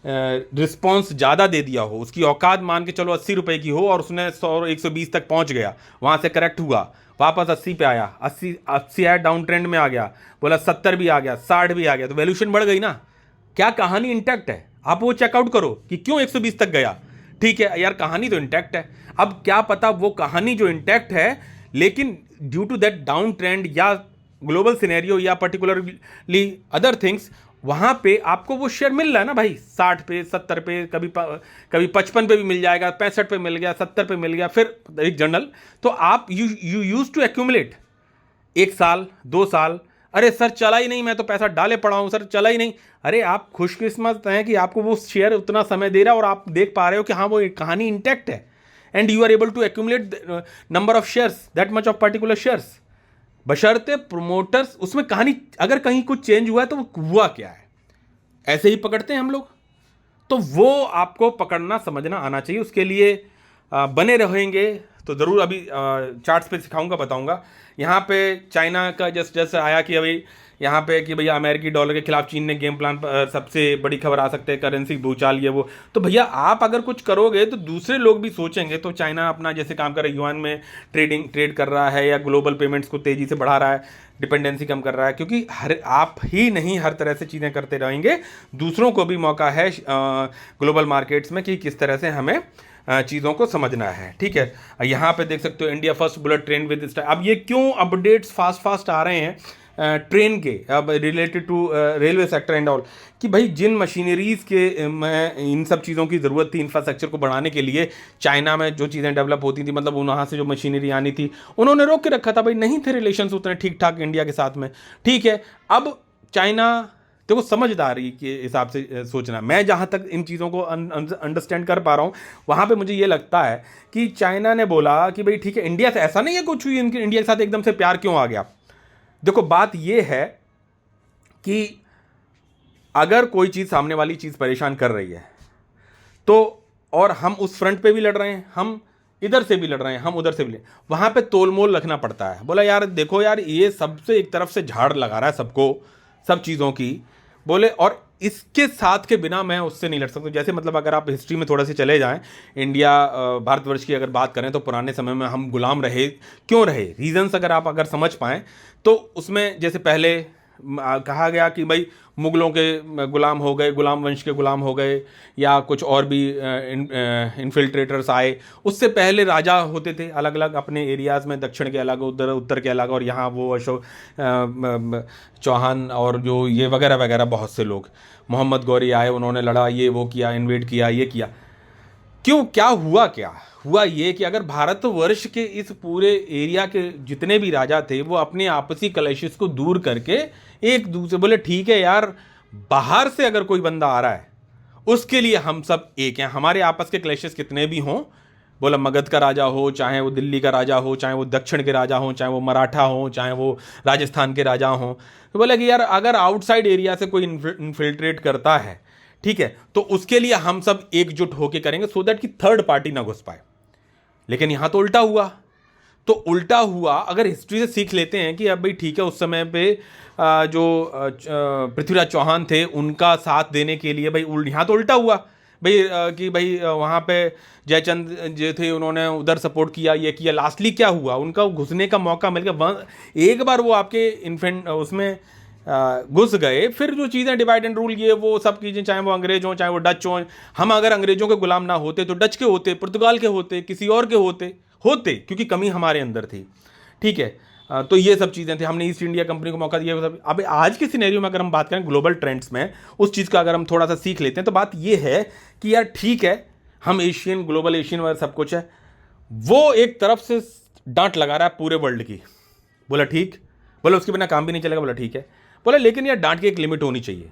Speaker 1: रिस्पॉन्स ज़्यादा दे दिया हो, उसकी औकात मान के चलो 80 रुपये की हो, और उसने 100 120 तक पहुंच गया, वहाँ से करेक्ट हुआ, वापस 80 पे आया, 80 आया, डाउन ट्रेंड में आ गया, बोला 70 भी आ गया, 60 भी आ गया, तो वैल्यूशन बढ़ गई ना। क्या कहानी इंटैक्ट है? आप वो चेकआउट करो कि क्यों 120 तक गया। ठीक है यार, कहानी तो इंटैक्ट है। अब क्या पता वो कहानी जो इंटैक्ट है, लेकिन due to that down trend या ग्लोबल सिनेरियो या पर्टिकुलरली अदर थिंग्स, वहाँ पे आपको वो शेयर मिल रहा है ना भाई, 60 पे 70 पे, कभी 55 पे भी मिल जाएगा, 65 पे मिल गया, 70 पे मिल गया, फिर एक जनरल। तो आप यू यूज टू एक्यूमुलेट 1 साल 2 साल, अरे सर चला ही नहीं, मैं तो पैसा डाले पड़ा हूँ सर, चला ही नहीं। अरे आप खुशकिस्मत हैं कि आपको वो शेयर उतना समय दे रहा है और आप देख पा रहे हो कि हाँ वो कहानी इंटैक्ट है, and you are able to accumulate number of shares, that much of particular shares, बशर्ते प्रोमोटर्स उसमें कहानी, अगर कहीं कुछ चेंज हुआ है तो वो हुआ क्या है, ऐसे ही पकड़ते हैं हम लोग। तो वो आपको पकड़ना समझना आना चाहिए, उसके लिए बने रहेंगे तो ज़रूर अभी चार्ट्स पे सिखाऊंगा, बताऊंगा। यहाँ पे चाइना का जस्ट आया कि अभी यहाँ पे कि भैया अमेरिकी डॉलर के खिलाफ चीन ने गेम प्लान, सबसे बड़ी खबर आ सकते हैं, करेंसी भूचाल ये वो। तो भैया आप अगर कुछ करोगे तो दूसरे लोग भी सोचेंगे। तो चाइना अपना जैसे काम कर रहा है, युआन में ट्रेड कर रहा है, या ग्लोबल पेमेंट्स को तेज़ी से बढ़ा रहा है, डिपेंडेंसी कम कर रहा है, क्योंकि हर आप ही नहीं हर तरह से चीज़ें करते रहेंगे, दूसरों को भी मौका है ग्लोबल मार्केट्स में कि किस तरह से हमें चीज़ों को समझना है। ठीक है, यहाँ पे देख सकते हो India first bullet train with style. अब ये क्यों अपडेट्स फास्ट आ रहे हैं ट्रेन के, अब related to railway sector and all, कि भाई जिन मशीनरीज़ के में इन सब चीज़ों की ज़रूरत थी इंफ्रास्ट्रक्चर को बढ़ाने के लिए, चाइना में जो चीज़ें डेवलप होती थी, मतलब वहाँ से जो मशीनरी आनी थी उन्होंने रोक के रखा था भाई, नहीं थे रिलेशंस उतने ठीक ठाक इंडिया के साथ में। ठीक है, अब चाइना देखो समझदारी के हिसाब से सोचना, मैं जहाँ तक इन चीज़ों को अंडरस्टैंड कर पा रहा हूँ, वहाँ पे मुझे ये लगता है कि चाइना ने बोला कि भाई ठीक है, इंडिया से ऐसा नहीं है कुछ हुई, इनके इंडिया के साथ एकदम से प्यार क्यों आ गया। देखो बात ये है कि अगर कोई चीज़, सामने वाली चीज़ परेशान कर रही है तो, और हम उस फ्रंट पे भी लड़ रहे हैं, हम इधर से भी लड़ रहे हैं, हम उधर से भी, वहाँ पे तोलमोल रखना पड़ता है। बोला यार देखो यार, ये सबसे एक तरफ से झाड़ लगा रहा है सबको, सब चीज़ों की, बोले, और इसके साथ के बिना मैं उससे नहीं लड़ सकता। जैसे मतलब अगर आप हिस्ट्री में थोड़ा से चले जाएं, इंडिया भारतवर्ष की अगर बात करें तो पुराने समय में हम गुलाम रहे, क्यों रहे, रीजंस अगर आप समझ पाएँ तो उसमें जैसे पहले कहा गया कि भाई मुगलों के गुलाम हो गए, गुलाम वंश के गुलाम हो गए, या कुछ और भी इन्फिल्ट्रेटर्स आए। उससे पहले राजा होते थे अलग अलग अपने एरियाज़ में, दक्षिण के अलग, उधर उत्तर के अलग, और यहाँ वो अशोक चौहान और जो ये वगैरह वगैरह बहुत से लोग, मोहम्मद गौरी आए, उन्होंने लड़ा, ये वो किया, इन्वेड किया, ये किया। क्यों, क्या हुआ? क्या हुआ ये कि अगर भारतवर्ष के इस पूरे एरिया के जितने भी राजा थे वो अपने आपसी कलेशिस को दूर करके एक दूसरे बोले ठीक है यार, बाहर से अगर कोई बंदा आ रहा है उसके लिए हम सब एक हैं, हमारे आपस के क्लेशिस कितने भी हों, बोला मगध का राजा हो, चाहे वो दिल्ली का राजा हो, चाहे वो दक्षिण के राजा हो, चाहे वो मराठा हो, चाहे वो राजस्थान के राजा हो, तो बोला कि यार अगर आउटसाइड एरिया से कोई इन्फिल्ट्रेट करता है, ठीक है, तो उसके लिए हम सब एकजुट होकर करेंगे सो दैट कि थर्ड पार्टी ना घुस पाए। लेकिन यहां तो उल्टा हुआ। तो उल्टा हुआ, अगर हिस्ट्री से सीख लेते हैं कि अब भाई ठीक है, उस समय पे जो पृथ्वीराज चौहान थे उनका साथ देने के लिए भाई यहाँ तो उल्टा हुआ भाई, कि भाई वहाँ पे जयचंद जो थे उन्होंने उधर सपोर्ट किया, ये किया। लास्टली क्या हुआ, उनका घुसने का मौका मिल गया। एक बार वो आपके इन्फेंट उसमें घुस गए, फिर जो चीज़ें डिवाइड एंड रूल ये वो सब चीज़ें, चाहे वो अंग्रेज हों चाहे वो डच हों, हम अगर अंग्रेजों के गुलाम ना होते तो डच के होते, पुर्तगाल के होते, किसी और के होते क्योंकि कमी हमारे अंदर थी, ठीक है। तो ये सब चीज़ें थी, हमने ईस्ट इंडिया कंपनी को मौका दिया। सब अब आज के सिनेरियो में अगर हम बात करें ग्लोबल ट्रेंड्स में, उस चीज़ का अगर हम थोड़ा सा सीख लेते हैं तो बात ये है कि यार ठीक है, हम एशियन, ग्लोबल एशियन वगैरह सब कुछ है, वो एक तरफ से डांट लगा रहा है पूरे वर्ल्ड की, बोला ठीक, बोला उसके बिना काम भी नहीं चलेगा, बोला ठीक है, बोला लेकिन यार डांट की एक लिमिट होनी चाहिए,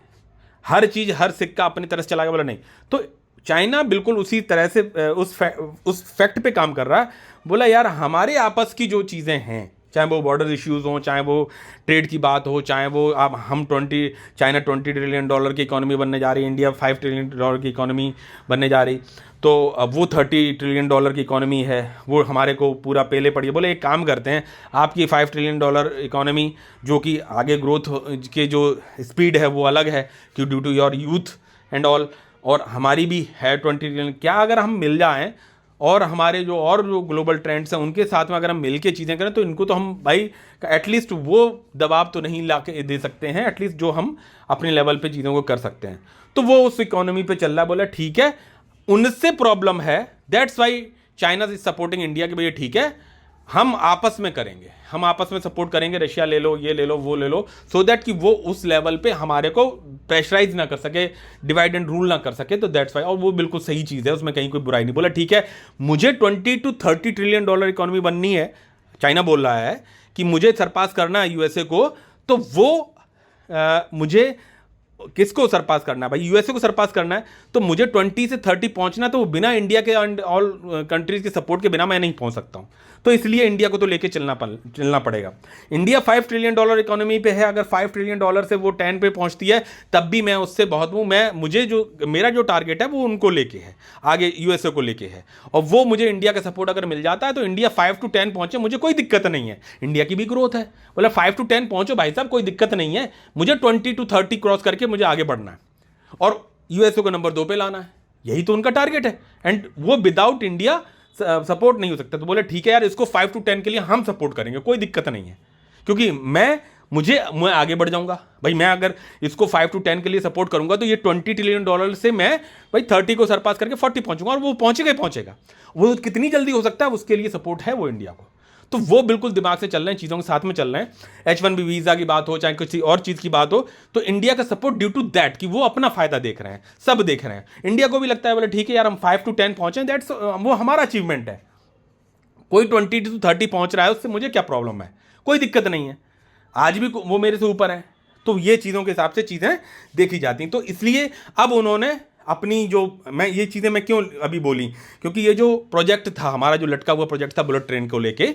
Speaker 1: हर चीज़ हर सिक्का अपनी तरफ से चलाएगा, बोला नहीं। तो चाइना बिल्कुल उसी तरह से उस फैक्ट पे काम कर रहा है, बोला यार हमारे आपस की जो चीज़ें हैं, चाहे वो बॉर्डर इश्यूज हों, चाहे वो ट्रेड की बात हो, चाहे वो अब हम चाइना $20 ट्रिलियन की इकोनॉमी बनने जा रही है, इंडिया $5 ट्रिलियन की इकोनॉमी बनने जा रही, तो अब वो $30 ट्रिलियन की इकोनॉमी है, वो हमारे को पूरा पेले पड़ी है। बोले एक काम करते हैं, आपकी $5 ट्रिलियन इकोनॉमी जो कि आगे ग्रोथ के जो स्पीड है वो अलग है कि due to your youth and all, और हमारी भी है 20 ट्रिलियन, क्या अगर हम मिल जाएं और हमारे जो ग्लोबल ट्रेंड्स हैं उनके साथ में अगर हम मिल के चीज़ें करें, तो इनको तो हम भाई एटलीस्ट वो दबाव तो नहीं ला के दे सकते हैं, एटलीस्ट जो हम अपने लेवल पे चीज़ों को कर सकते हैं। तो वो उस इकोनॉमी पे चल रहा है, बोला ठीक है, उनसे प्रॉब्लम है, that's why China is supporting India कि भैया ठीक है, हम आपस में करेंगे, हम आपस में सपोर्ट करेंगे, रशिया ले लो, ये ले लो, वो ले लो, सो दैट कि वो उस लेवल पे हमारे को प्रेशराइज ना कर सके, डिवाइड एंड रूल ना कर सके। तो दैट्स वाई, और वो बिल्कुल सही चीज़ है, उसमें कहीं कोई बुराई नहीं। बोला ठीक है, मुझे $20 to $30 ट्रिलियन इकोनॉमी बननी है, चाइना बोल रहा है कि मुझे सरपास करना है यूएसए को, तो वो मुझे किसको सरपास करना है भाई, यूएसए को सरपास करना है, तो मुझे 20 से 30 पहुंचना, तो बिना इंडिया के एंड ऑल कंट्रीज के सपोर्ट के बिना मैं नहीं पहुंच सकता हूं। तो इसलिए इंडिया को तो लेके चलना पड़ेगा। इंडिया $5 ट्रिलियन इकोनॉमी पे है, अगर $5 ट्रिलियन से वो 10 पे पहुंचती है तब भी मैं उससे बहुत हूं, मेरा जो टारगेट है वो उनको लेके है, आगे यूएसए को लेके है, और वो मुझे इंडिया का सपोर्ट अगर मिल जाता है तो इंडिया 5 to 10 पहुंचे, मुझे कोई दिक्कत नहीं है, इंडिया की भी ग्रोथ है। बोला 5 to 10 पहुंचो भाई साहब, कोई दिक्कत नहीं है, मुझे 20 to 30 क्रॉस करके मुझे आगे बढ़ना है और यूएसए को नंबर 2 पे लाना है, यही तो उनका टारगेट है, एंड वो विदाउट इंडिया सपोर्ट नहीं हो सकता। तो बोले ठीक है यार, इसको 5 to 10 के लिए हम सपोर्ट करेंगे, कोई दिक्कत नहीं है, क्योंकि मैं आगे बढ़ जाऊंगा भाई। मैं अगर इसको 5 to 10 के लिए सपोर्ट करूंगा तो ये $20 ट्रिलियन से मैं भाई 30 को सरपास करके 40 पहुंचूंगा, और वो पहुंचेगा ही पहुंचेगा। वो कितनी जल्दी हो सकता है, उसके लिए सपोर्ट है वो इंडिया को। तो वो बिल्कुल दिमाग से चल रहे हैं, चीज़ों के साथ में चल रहे हैं। H1B वीज़ा की बात हो, चाहे किसी और चीज़ की बात हो, तो इंडिया का सपोर्ट ड्यू टू दैट कि वो अपना फायदा देख रहे हैं, सब देख रहे हैं। इंडिया को भी लगता है बोले ठीक है यार, हम 5 to 10 पहुंचे, दैट्स वो हमारा अचीवमेंट है। कोई 20 to 30 पहुंच रहा है, उससे मुझे क्या प्रॉब्लम है, कोई दिक्कत नहीं है, आज भी वो मेरे से ऊपर है। तो ये चीज़ों के हिसाब से चीज़ें देखी जाती हैं। तो इसलिए अब उन्होंने अपनी ये चीज़ें मैं क्यों अभी बोली, क्योंकि ये जो प्रोजेक्ट था हमारा, जो लटका हुआ प्रोजेक्ट था बुलेट ट्रेन को लेके,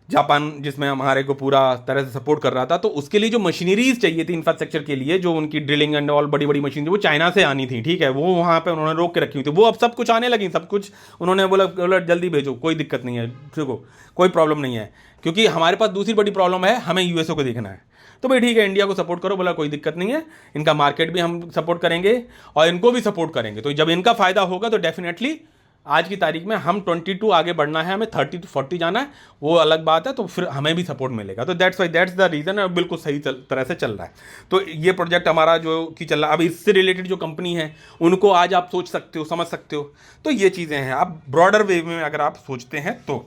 Speaker 1: जापान जिसमें हमारे को पूरा तरह से सपोर्ट कर रहा था, तो उसके लिए जो मशीनरीज चाहिए थी इंफ्रास्ट्रक्चर के लिए, जो उनकी ड्रिलिंग एंड ऑल बड़ी बड़ी मशीन वो चाइना से आनी थी, ठीक है, वो वहाँ पे उन्होंने रोक के रखी हुई थी, वो अब सब कुछ आने लगी, सब कुछ उन्होंने बोला जल्दी भेजो, कोई दिक्कत नहीं है, देखो कोई प्रॉब्लम नहीं है, क्योंकि हमारे पास दूसरी बड़ी प्रॉब्लम है, हमें यूएसए को देखना है। तो भाई ठीक है, इंडिया को सपोर्ट करो, बोला कोई दिक्कत नहीं है, इनका मार्केट भी हम सपोर्ट करेंगे और इनको भी सपोर्ट करेंगे, तो जब इनका फायदा होगा तो डेफिनेटली आज की तारीख में हम 22 आगे बढ़ना है, हमें 30 to 40 जाना है, वो अलग बात है, तो फिर हमें भी सपोर्ट मिलेगा। तो दैट्स द रीज़न, बिल्कुल सही तरह से चल रहा है। तो ये प्रोजेक्ट हमारा जो कि चल रहा है, अब इससे रिलेटेड जो कंपनी है उनको आज आप सोच सकते हो, समझ सकते हो। तो ये चीज़ें हैं, आप ब्रॉडर वे में अगर आप सोचते हैं तो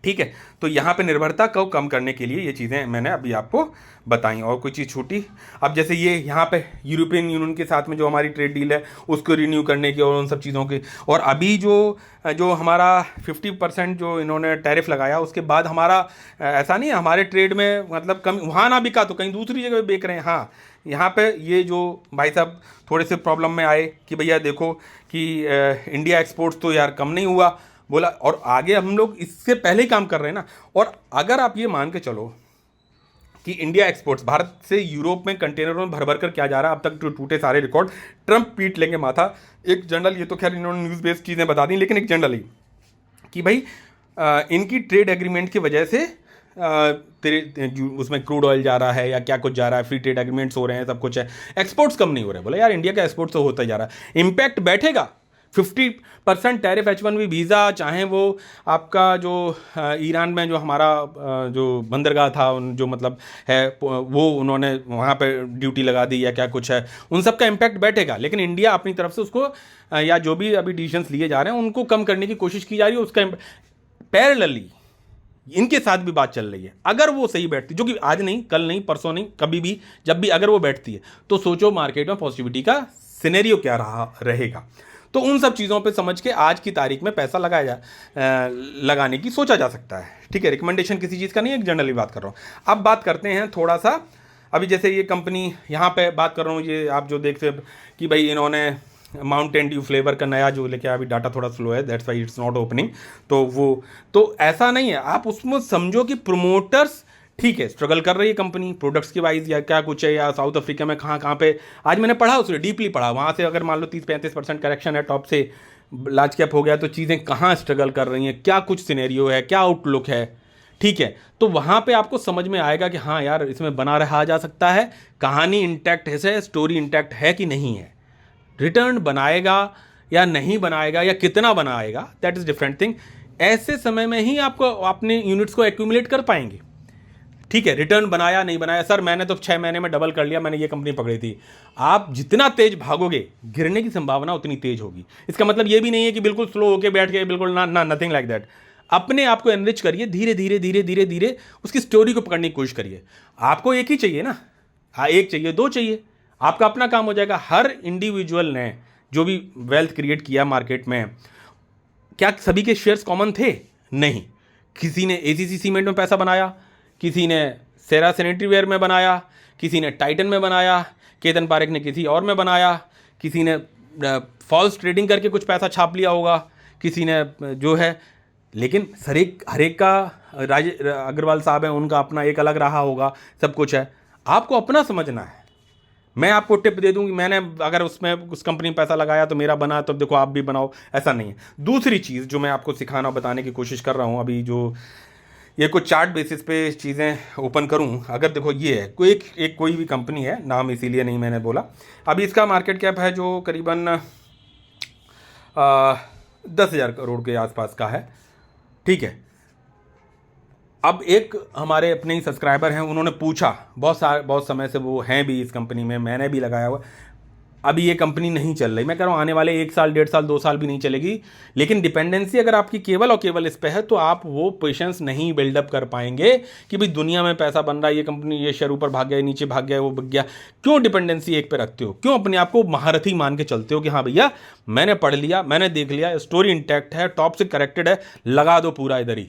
Speaker 1: ठीक है। तो यहाँ पे निर्भरता को कम करने के लिए ये चीज़ें मैंने अभी आपको बताई। और कोई चीज़ छूटी? अब जैसे ये यहाँ पे यूरोपियन यूनियन के साथ में जो हमारी ट्रेड डील है उसको रिन्यू करने की और उन सब चीज़ों की, और अभी जो हमारा 50% जो इन्होंने टैरिफ लगाया उसके बाद हमारा ऐसा नहीं है हमारे ट्रेड में मतलब कम वहाँ ना बिका तो कहीं दूसरी जगह बेच रहे हैं। हाँ, यहाँ पे ये जो भाई साहब थोड़े से प्रॉब्लम में आए कि भैया देखो कि इंडिया एक्सपोर्ट्स तो यार कम नहीं हुआ, बोला, और आगे हम लोग इससे पहले ही काम कर रहे हैं ना। और अगर आप ये मान के चलो कि इंडिया एक्सपोर्ट्स भारत से यूरोप में कंटेनरों में भर भर कर क्या जा रहा है, अब तक टूटे सारे रिकॉर्ड, ट्रंप पीट लेंगे माथा। एक जनरल, ये तो खैर इन्होंने न्यूज़ बेस्ड चीज़ें बता दी, लेकिन एक जनरली कि भाई इनकी ट्रेड एग्रीमेंट की वजह से तेरे उसमें क्रूड ऑयल जा रहा है या क्या कुछ जा रहा है, फ्री ट्रेड एग्रीमेंट्स हो रहे हैं, सब कुछ है, एक्सपोर्ट्स कम नहीं हो रहे। बोले यार इंडिया का एक्सपोर्ट तो होता ही जा रहा है, इम्पैक्ट बैठेगा। 50% टैरिफ H1B वीज़ा, चाहे वो आपका जो ईरान में जो हमारा जो बंदरगाह था जो मतलब है वो उन्होंने वहाँ पे ड्यूटी लगा दी या क्या कुछ है, उन सब का इम्पैक्ट बैठेगा। लेकिन इंडिया अपनी तरफ से उसको या जो भी अभी डिसीजंस लिए जा रहे हैं उनको कम करने की कोशिश की जा रही है। उसका पैरेलली इनके साथ भी बात चल रही है। अगर वो सही बैठती, जो कि आज नहीं, कल नहीं, परसों नहीं, कभी भी, जब भी अगर वो बैठती है तो सोचो मार्केट में पॉजिटिविटी का सिनेरियो क्या रहेगा। तो उन सब चीज़ों पे समझ के आज की तारीख में पैसा लगाने की सोचा जा सकता है। ठीक है, रिकमेंडेशन किसी चीज़ का नहीं है, एक जनरली बात कर रहा हूँ। अब बात करते हैं थोड़ा सा, अभी जैसे ये कंपनी यहाँ पे बात कर रहा हूँ, ये आप जो देखते कि भाई इन्होंने माउंटेन ड्यू फ्लेवर का नया जो लेके, अभी डाटा थोड़ा स्लो है, that's why it's not opening. तो वो तो ऐसा नहीं है, आप उसमें समझो कि प्रोमोटर्स ठीक है स्ट्रगल कर रही है कंपनी प्रोडक्ट्स के वाइज या क्या कुछ है, या साउथ अफ्रीका में कहाँ पे, आज मैंने पढ़ा उसने डीपली पढ़ा, वहाँ से अगर मान लो 30-35% करेक्शन है, टॉप से लार्ज कैप हो गया, तो चीज़ें कहाँ स्ट्रगल कर रही हैं, क्या कुछ सिनेरियो है, क्या आउटलुक है। ठीक है, तो वहाँ पे आपको समझ में आएगा कि हाँ यार इसमें बना रहा जा सकता है, कहानी इंटैक्ट है, स्टोरी इंटैक्ट है कि नहीं है, रिटर्न बनाएगा या नहीं बनाएगा या कितना बनाएगा, दैट इज़ डिफरेंट थिंग। ऐसे समय में ही आपको अपने यूनिट्स को एक्यूमुलेट कर पाएंगे। ठीक है, रिटर्न बनाया नहीं बनाया, सर मैंने तो 6 महीने में डबल कर लिया, मैंने ये कंपनी पकड़ी थी। आप जितना तेज भागोगे गिरने की संभावना उतनी तेज होगी। इसका मतलब ये भी नहीं है कि बिल्कुल स्लो होके बैठ गए, बिल्कुल ना, नथिंग लाइक दैट। अपने आप को एनरिच करिए, धीरे धीरे धीरे धीरे धीरे उसकी स्टोरी को पकड़ने की कोशिश करिए। आपको एक ही चाहिए ना, हाँ एक चाहिए, दो चाहिए, आपका अपना काम हो जाएगा। हर इंडिविजुअल ने जो भी वेल्थ क्रिएट किया मार्केट में, क्या सभी के शेयर्स कॉमन थे? नहीं। किसी ने एसीसी सीमेंट में पैसा बनाया, किसी ने सेरा सैनिटरी वेयर में बनाया, किसी ने टाइटन में बनाया, केतन पारेख ने किसी और में बनाया, किसी ने फॉल्स ट्रेडिंग करके कुछ पैसा छाप लिया होगा, किसी ने जो है, लेकिन हर एक का, राज अग्रवाल साहब हैं उनका अपना एक अलग रहा होगा, सब कुछ है। आपको अपना समझना है। मैं आपको टिप दे दूं कि मैंने अगर उसमें उस कंपनी में पैसा लगाया तो मेरा बना, तो देखो आप भी बनाओ, ऐसा नहीं है। दूसरी चीज़ जो मैं आपको सिखाना और बताने की कोशिश कर रहा हूँ, अभी जो ये कुछ चार्ट बेसिस पे चीज़ें ओपन करूं, अगर देखो ये है कोई भी कंपनी है, नाम इसीलिए नहीं मैंने बोला, अभी इसका मार्केट कैप है जो करीबन 10,000 करोड़ के आसपास का है। ठीक है, अब एक हमारे अपने ही सब्सक्राइबर हैं, उन्होंने पूछा, बहुत समय से वो हैं भी इस कंपनी में, मैंने भी लगाया हुआ, अभी ये कंपनी नहीं चल रही। मैं कह रहा हूँ आने वाले 1 साल, 1.5 साल, 2 साल भी नहीं चलेगी, लेकिन डिपेंडेंसी अगर आपकी केवल और केवल इस पे है तो आप वो पेशेंस नहीं बिल्डअप कर पाएंगे कि भाई दुनिया में पैसा बन रहा है, ये कंपनी, ये शेयर ऊपर भाग गया, नीचे भाग गया, वो बिक गया। क्यों डिपेंडेंसी एक पे रखते हो? क्यों अपने आप को महारथी मान के चलते हो कि हाँ भैया मैंने पढ़ लिया, मैंने देख लिया, स्टोरी इंटैक्ट है, टॉप से करेक्टेड है, लगा दो पूरा इधर ही।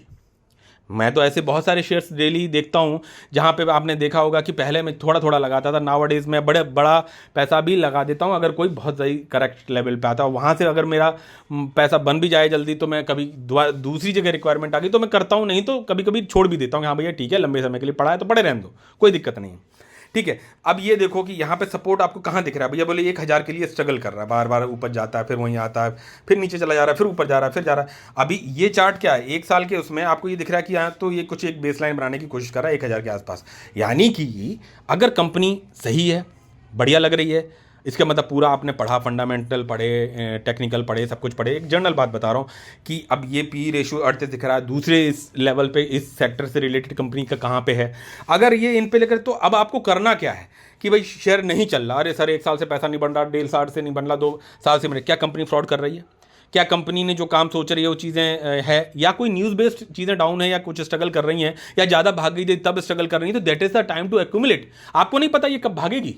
Speaker 1: मैं तो ऐसे बहुत सारे शेयर्स डेली देखता हूँ जहाँ पे आपने देखा होगा कि पहले मैं थोड़ा थोड़ा लगाता था, नाउअडेज मैं बड़ा पैसा भी लगा देता हूँ अगर कोई बहुत सही करेक्ट लेवल पे आता है। वहाँ से अगर मेरा पैसा बन भी जाए जल्दी तो मैं कभी दूसरी जगह रिक्वायरमेंट आ गई तो मैं करता हूँ, नहीं तो कभी कभी छोड़ भी देता हूँ। हाँ भैया ठीक है, लंबे समय के लिए पड़ा है तो पड़े रहने दो, कोई दिक्कत नहीं है। ठीक है, अब ये देखो कि यहाँ पे सपोर्ट आपको कहाँ दिख रहा है, भैया बोले 1,000 के लिए स्ट्रगल कर रहा है, बार बार ऊपर जाता है, फिर वहीं आता है, फिर नीचे चला जा रहा है, फिर ऊपर जा रहा है, फिर जा रहा है। अभी ये चार्ट क्या है, 1 साल के उसमें आपको ये दिख रहा है कि यहाँ तो ये कुछ एक बेसलाइन बनाने की कोशिश कर रहा है 1,000 के आसपास। यानी कि अगर कंपनी सही है, बढ़िया लग रही है, इसका मतलब पूरा आपने पढ़ा, फंडामेंटल पढ़े, टेक्निकल पढ़े, सब कुछ पढ़े, एक जनरल बात बता रहा हूँ कि अब ये पी रेशियो 38 दिख रहा है, दूसरे इस लेवल पे इस सेक्टर से रिलेटेड कंपनी का कहाँ पे है, अगर ये इन पे लेकर, तो अब आपको करना क्या है कि भाई शेयर नहीं चल रहा, अरे सर 1 साल से पैसा नहीं बन रहा, 1.5 साल से नहीं बन रहा, 2 साल से बन रहा, क्या कंपनी फ्रॉड कर रही है? क्या कंपनी ने जो काम सोच रही है वो चीज़ें है, या कोई न्यूज़ बेस्ड चीज़ें डाउन है, या कुछ स्ट्रगल कर रही हैं, या ज़्यादा भाग गई थी तब स्ट्रगल कर रही है, तो that is the time to accumulate. आपको नहीं पता ये कब भागेगी,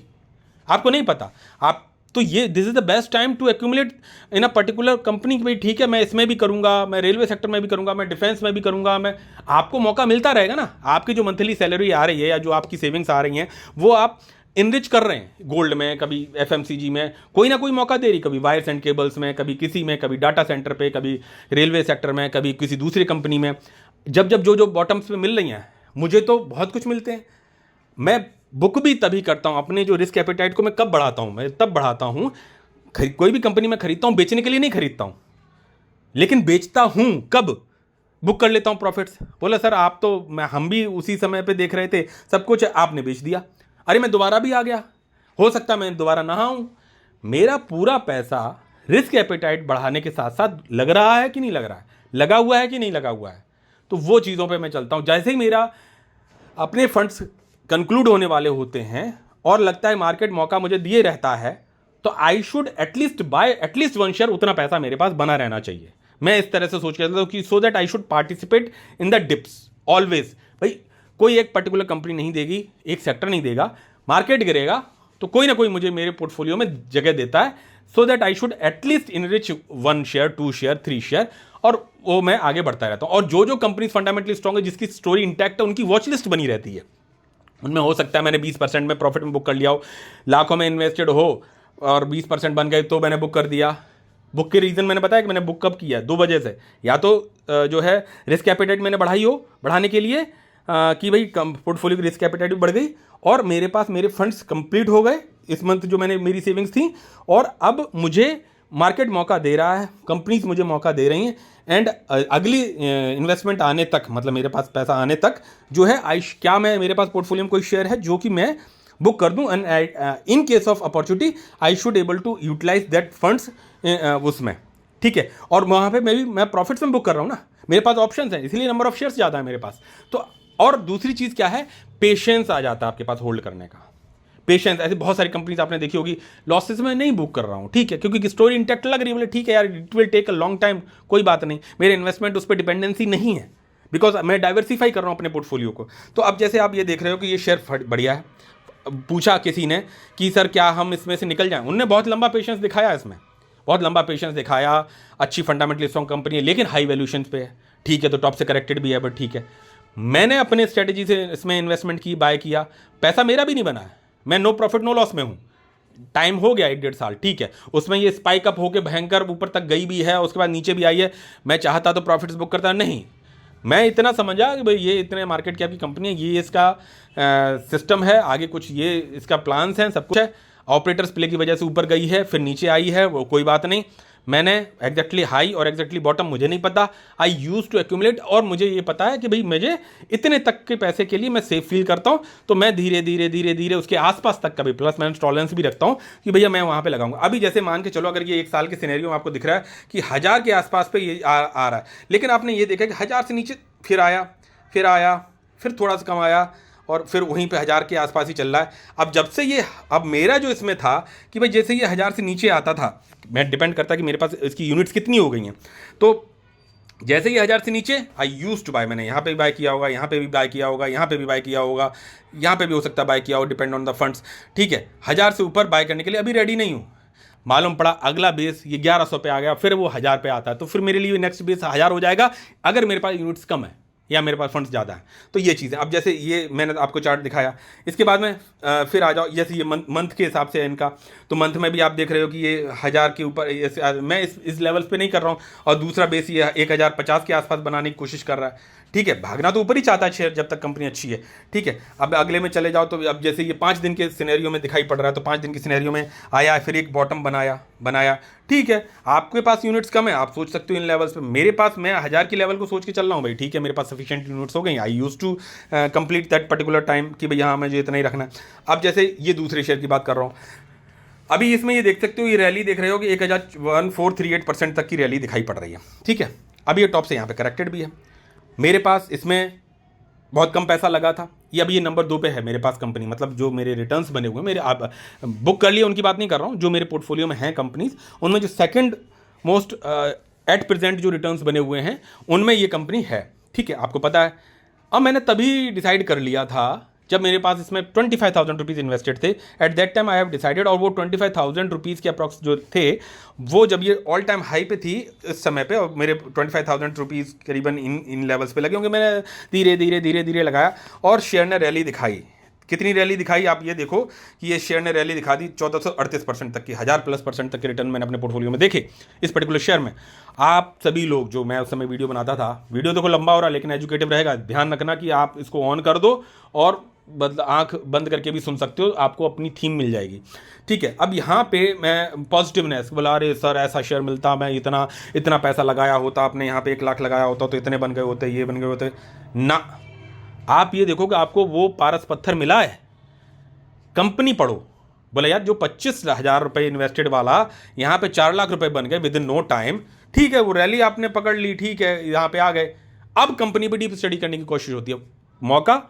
Speaker 1: आपको नहीं पता, आप तो ये this is the best time to accumulate in a particular company की। भाई ठीक है, मैं इसमें भी करूंगा, मैं रेलवे सेक्टर में भी करूंगा, मैं डिफेंस में भी करूंगा, मैं, आपको मौका मिलता रहेगा ना, आपकी जो मंथली सैलरी आ रही है या जो आपकी सेविंग्स आ रही हैं वो आप इनरिच कर रहे हैं, गोल्ड में, कभी एफएमसीजी में, कोई ना कोई मौका दे रही, कभी वायर्स एंड केबल्स में, कभी किसी में, कभी डाटा सेंटर पे, कभी रेलवे सेक्टर में, कभी किसी दूसरी कंपनी में, जब जब जो जो बॉटम्स में मिल रही हैं, मुझे तो बहुत कुछ मिलते हैं। मैं बुक भी तभी करता हूं, अपने जो रिस्क एपेटाइट को मैं कब बढ़ाता हूं, मैं तब बढ़ाता हूं, कोई भी कंपनी मैं खरीदता हूं बेचने के लिए नहीं खरीदता हूं, लेकिन बेचता हूं कब, बुक कर लेता हूं प्रॉफिट्स। बोला सर आप तो, हम भी उसी समय पे देख रहे थे, सब कुछ आपने बेच दिया, अरे मैं दोबारा भी आ गया, हो सकता है मैं दोबारा ना आऊं। मेरा पूरा पैसा रिस्क एपेटाइट बढ़ाने के साथ साथ लग रहा है कि नहीं लग रहा है, लगा हुआ है कि नहीं लगा हुआ है, तो वो चीज़ों पे मैं चलता हूं। जैसे ही मेरा अपने फंड्स कंक्लूड होने वाले होते हैं और लगता है मार्केट मौका मुझे दिए रहता है, तो I should at least by at least 1 share, उतना पैसा मेरे पास बना रहना चाहिए। मैं इस तरह से सोच के चलता हूं कि so that I should participate in the dips always. भाई कोई एक पर्टिकुलर कंपनी नहीं देगी, एक सेक्टर नहीं देगा, मार्केट गिरेगा तो कोई ना कोई मुझे मेरे पोर्टफोलियो में जगह देता है, so that I should at least enrich 1 share, 2 share, 3 share, और वो मैं आगे बढ़ता रहता हूं। और जो जो कंपनी फंडामेंटली स्ट्रॉन्ग है, जिसकी स्टोरी इंटैक्ट है, उनकी वॉच लिस्ट बनी रहती है। उनमें हो सकता है मैंने 20% में प्रॉफिट में बुक कर लिया हो, लाखों में इन्वेस्टेड हो और 20% बन गए तो मैंने बुक कर दिया। बुक के रीज़न मैंने बताया कि मैंने बुक कब किया, 2 वजह से, या तो जो है रिस्क एपेटाइट मैंने बढ़ाई हो, बढ़ाने के लिए कि भाई पोर्टफोलियो की रिस्क एपेटाइट भी बढ़ गई, और मेरे पास मेरे फंड्स कंप्लीट हो गए इस मंथ, जो मैंने मेरी सेविंग्स थी, और अब मुझे मार्केट मौका दे रहा है, कंपनीज मुझे मौका दे रही हैं, एंड अगली इन्वेस्टमेंट आने तक, मतलब मेरे पास पैसा आने तक जो है, क्या मैं, मेरे पास पोर्टफोलियो में कोई शेयर है जो कि मैं बुक कर दूं, and in case of opportunity I should able to utilize that funds उसमें, ठीक है। और वहाँ पे मैं प्रॉफिट्स में बुक कर रहा हूँ ना, मेरे पास ऑप्शंस हैं, इसलिए नंबर ऑफ शेयर्स ज़्यादा है मेरे पास। तो और दूसरी चीज़ क्या है, पेशेंस आ जाता है आपके पास होल्ड करने का, पेशेंस। ऐसे बहुत सारी कंपनीज आपने देखी होगी, लॉसेस में नहीं बुक कर रहा हूँ, ठीक है, क्योंकि स्टोरी इंटैक्ट लग रही है, बोले ठीक है यार, it will take a long time, कोई बात नहीं, मेरे इन्वेस्टमेंट उस पर डिपेंडेंसी नहीं है, बिकॉज मैं डाइवर्सिफाई कर रहा हूँ अपने पोर्टफोलियो को। तो अब जैसे आप ये देख रहे हो कि ये शेयर बढ़िया है, पूछा किसी ने कि सर क्या हम इसमें से निकल जाएं, उनने बहुत लंबा पेशेंस दिखाया, इसमें बहुत लंबा पेशेंस दिखाया, अच्छी फंडामेंटली स्ट्रॉन्ग कंपनी है, लेकिन हाई वैल्यूशन पे है, ठीक है, तो टॉप से करेक्टेड भी है, बट ठीक है, मैंने अपने स्ट्रेटजी से इसमें इन्वेस्टमेंट की, बाय किया, पैसा मेरा भी नहीं बना है, मैं नो प्रॉफिट नो लॉस में हूँ, टाइम हो गया 1-1.5 साल, ठीक है, उसमें ये स्पाइक अप होकर भयंकर ऊपर तक गई भी है, उसके बाद नीचे भी आई है, मैं चाहता तो प्रॉफिट्स बुक करता नहीं, मैं इतना समझा कि भाई ये इतने मार्केट कैप की कंपनी है, ये इसका सिस्टम है, आगे कुछ ये इसका प्लान्स हैं, सब कुछ है, ऑपरेटर्स प्ले की वजह से ऊपर गई है, फिर नीचे आई है, वो कोई बात नहीं, मैंने एग्जैक्टली हाई और एग्जैक्टली बॉटम मुझे नहीं पता, आई यूज टू एक्यूमुलेट, और मुझे ये पता है कि भाई मुझे इतने तक के पैसे के लिए मैं सेफ फील करता हूँ, तो मैं धीरे धीरे धीरे धीरे उसके आसपास तक का भी प्लस माइनस टॉलरेंस भी रखता हूँ कि भैया मैं वहाँ पे लगाऊंगा। अभी जैसे मान के चलो, अगर ये 1 साल के सिनेरियो में आपको दिख रहा है कि 1000 के आसपास पे ये आ रहा है, लेकिन आपने ये देखा कि 1000 से नीचे फिर आया, फिर थोड़ा सा कम आया, और फिर वहीं पे 1000 के आसपास ही चल रहा है। अब जब से ये, अब मेरा जो इसमें था कि भाई जैसे ये 1000 से नीचे आता था, मैं डिपेंड करता है कि मेरे पास इसकी यूनिट्स कितनी हो गई हैं, तो जैसे ये 1000 से नीचे आई यूज टू बाय, मैंने यहाँ पे भी बाय किया होगा, यहाँ पे भी बाय किया होगा, यहाँ पे भी बाय किया होगा, यहाँ पे भी हो सकता है बाय किया हो, डिपेंड ऑन द फंड्स, ठीक है। 1000 से ऊपर बाय करने के लिए अभी रेडी नहीं हूँ, मालूम पड़ा अगला बेस ये 1100 पे आ गया, फिर वो 1000 पे आता है, तो फिर मेरे लिए नेक्स्ट बेस 1000 हो जाएगा, अगर मेरे पास यूनिट्स कम है या मेरे पास फंड्स ज़्यादा है। तो ये चीज़ है। अब जैसे ये मैंने आपको चार्ट दिखाया, इसके बाद में फिर आ जाओ, जैसे ये मंथ के हिसाब से है इनका, तो मंथ में भी आप देख रहे हो कि ये 1000 के ऊपर, मैं इस लेवल पे नहीं कर रहा हूँ, और दूसरा बेस ये 1050 के आसपास बनाने की कोशिश कर रहा है, ठीक है, भागना तो ऊपर ही चाहता है शेयर जब तक कंपनी अच्छी है, ठीक है। अब अगले में चले जाओ, तो अब जैसे ये 5 दिन के सिनेरियो में दिखाई पड़ रहा है, तो 5 दिन के सिनेरियो में आया, फिर एक बॉटम बनाया, ठीक है। आपके पास यूनिट्स कम है, आप सोच सकते हो इन लेवल्स पे, मेरे पास, मैं 1000 की लेवल को सोच के चल रहा हूँ, भाई ठीक है, मेरे पास सफिशिएंट यूनिट्स हो गई, I use to complete that particular time कि भाई हाँ मुझे इतना ही रखना है। अब जैसे ये दूसरे शेयर की बात कर रहा हूँ, अभी इसमें ये देख सकते हो, ये रैली देख रहे हो कि 1438% तक की रैली दिखाई पड़ रही है, ठीक है। अभी ये टॉप से यहाँ पे करेक्टेड भी है। मेरे पास इसमें बहुत कम पैसा लगा था, ये अभी ये नंबर 2 पे है मेरे पास कंपनी, मतलब जो मेरे रिटर्न्स बने हुए मेरे, आप बुक कर लिए उनकी बात नहीं कर रहा हूँ, जो मेरे पोर्टफोलियो में हैं कंपनीज, उनमें जो सेकंड मोस्ट एट प्रेजेंट जो रिटर्न्स बने हुए हैं उनमें ये कंपनी है, ठीक है, आपको पता है। अब मैंने तभी डिसाइड कर लिया था जब मेरे पास इसमें 25,000 रुपीज़ इन्वेस्टेड थे। At that time I have decided, और वो 25,000 रुपीज़ के अप्रॉक्स जो थे, वो जब ये ऑल टाइम हाई पे थी इस समय पे, और मेरे 25,000 रुपीज़ करीबन इन लेवल्स पे लगे होंगे, मैंने धीरे धीरे धीरे धीरे लगाया और शेयर ने रैली दिखाई। कितनी रैली दिखाई आप ये देखो कि ये शेयर ने रैली दिखा दी 1438% तक की, 1000+ % तक के रिटर्न मैंने अपने पोर्टफोलियो में देखे इस पर्टिकुलर शेयर में। आप सभी लोग जो, मैं उस समय वीडियो बनाता था, वीडियो देखो लंबा हो रहा है लेकिन एजुकेटिव रहेगा, ध्यान रखना कि आप इसको ऑन कर दो और आंख बंद करके भी सुन सकते हो, आपको अपनी थीम मिल जाएगी, ठीक है। अब यहाँ पे मैं पॉजिटिवनेस बोला, अरे सर ऐसा शेयर मिलता, मैं इतना इतना पैसा लगाया होता, आपने यहाँ पे 1 लाख लगाया होता तो इतने बन गए होते, ये बन गए होते ना। आप ये देखो कि आपको वो पारस पत्थर मिला है। कंपनी पढ़ो, बोले यार जो 25,000 रुपये इन्वेस्टेड वाला यहाँ पे 4 लाख रुपए बन गए विद इन नो टाइम, ठीक है, वो रैली आपने पकड़ ली, ठीक है, यहाँ पे आ गए। अब कंपनी पे डीप स्टडी करने की कोशिश होती है। मौका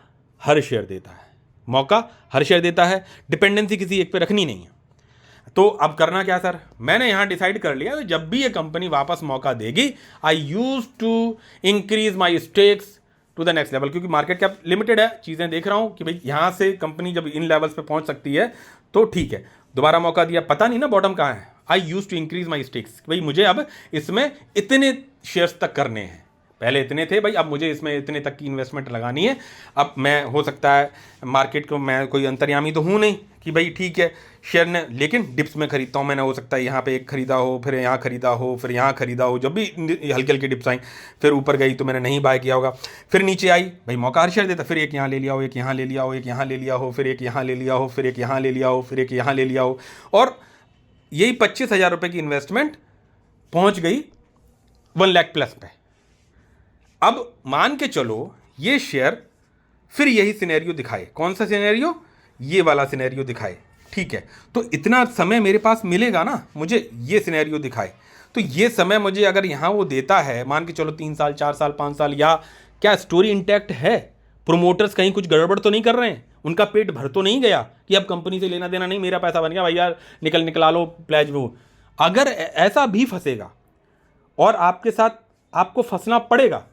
Speaker 1: हर शेयर देता है, मौका हर शेयर देता है, डिपेंडेंसी किसी एक पे रखनी नहीं है। तो अब करना क्या सर, मैंने यहाँ डिसाइड कर लिया जब भी ये कंपनी वापस मौका देगी, I use to increase my stakes to the next level, क्योंकि मार्केट कैप लिमिटेड है, चीज़ें देख रहा हूँ कि भाई यहाँ से कंपनी जब इन लेवल्स पे पहुँच सकती है तो ठीक है, दोबारा मौका दिया, पता नहीं ना बॉटम कहाँ है। I use to increase my stakes, भाई मुझे अब इसमें इतने शेयर्स तक करने हैं, पहले इतने थे भाई, अब मुझे इसमें इतने तक की इन्वेस्टमेंट लगानी है। अब मैं, हो सकता है मार्केट को, मैं कोई अंतर्यामी तो हूँ नहीं कि भाई ठीक है शेयर ने, लेकिन डिप्स में खरीदता हूँ मैंने, हो सकता है यहाँ पे एक खरीदा हो, फिर यहाँ खरीदा हो, फिर यहाँ खरीदा हो, जब भी हल्की हल्की डिप्स आई, फिर ऊपर गई तो मैंने नहीं बाय किया होगा, फिर नीचे आई, भाई मौका हर शेयर देता, फिर एक यहाँ ले लिया हो, एक यहाँ ले लिया हो, एक यहाँ ले लिया हो, फिर एक यहाँ ले लिया हो, फिर एक यहाँ ले लिया हो, फिर एक यहाँ ले लिया हो, और यही 25,000 रुपये की इन्वेस्टमेंट पहुँच गई 1 लाख प्लस पे। अब मान के चलो ये शेयर फिर यही सिनेरियो दिखाए, कौन सा सिनेरियो, ये वाला सिनेरियो दिखाए, ठीक है, तो इतना समय मेरे पास मिलेगा ना, मुझे ये सिनेरियो दिखाए, तो ये समय मुझे अगर यहाँ वो देता है, मान के चलो 3 साल 4 साल 5 साल, या क्या स्टोरी इंटैक्ट है, प्रोमोटर्स कहीं कुछ गड़बड़ तो नहीं कर रहे हैं, उनका पेट भर तो नहीं गया कि अब कंपनी से लेना देना नहीं, मेरा पैसा बन गया भाई यार, निकला लो प्लेज वो। अगर ऐसा भी फंसेगा और आपके साथ आपको फंसना पड़ेगा,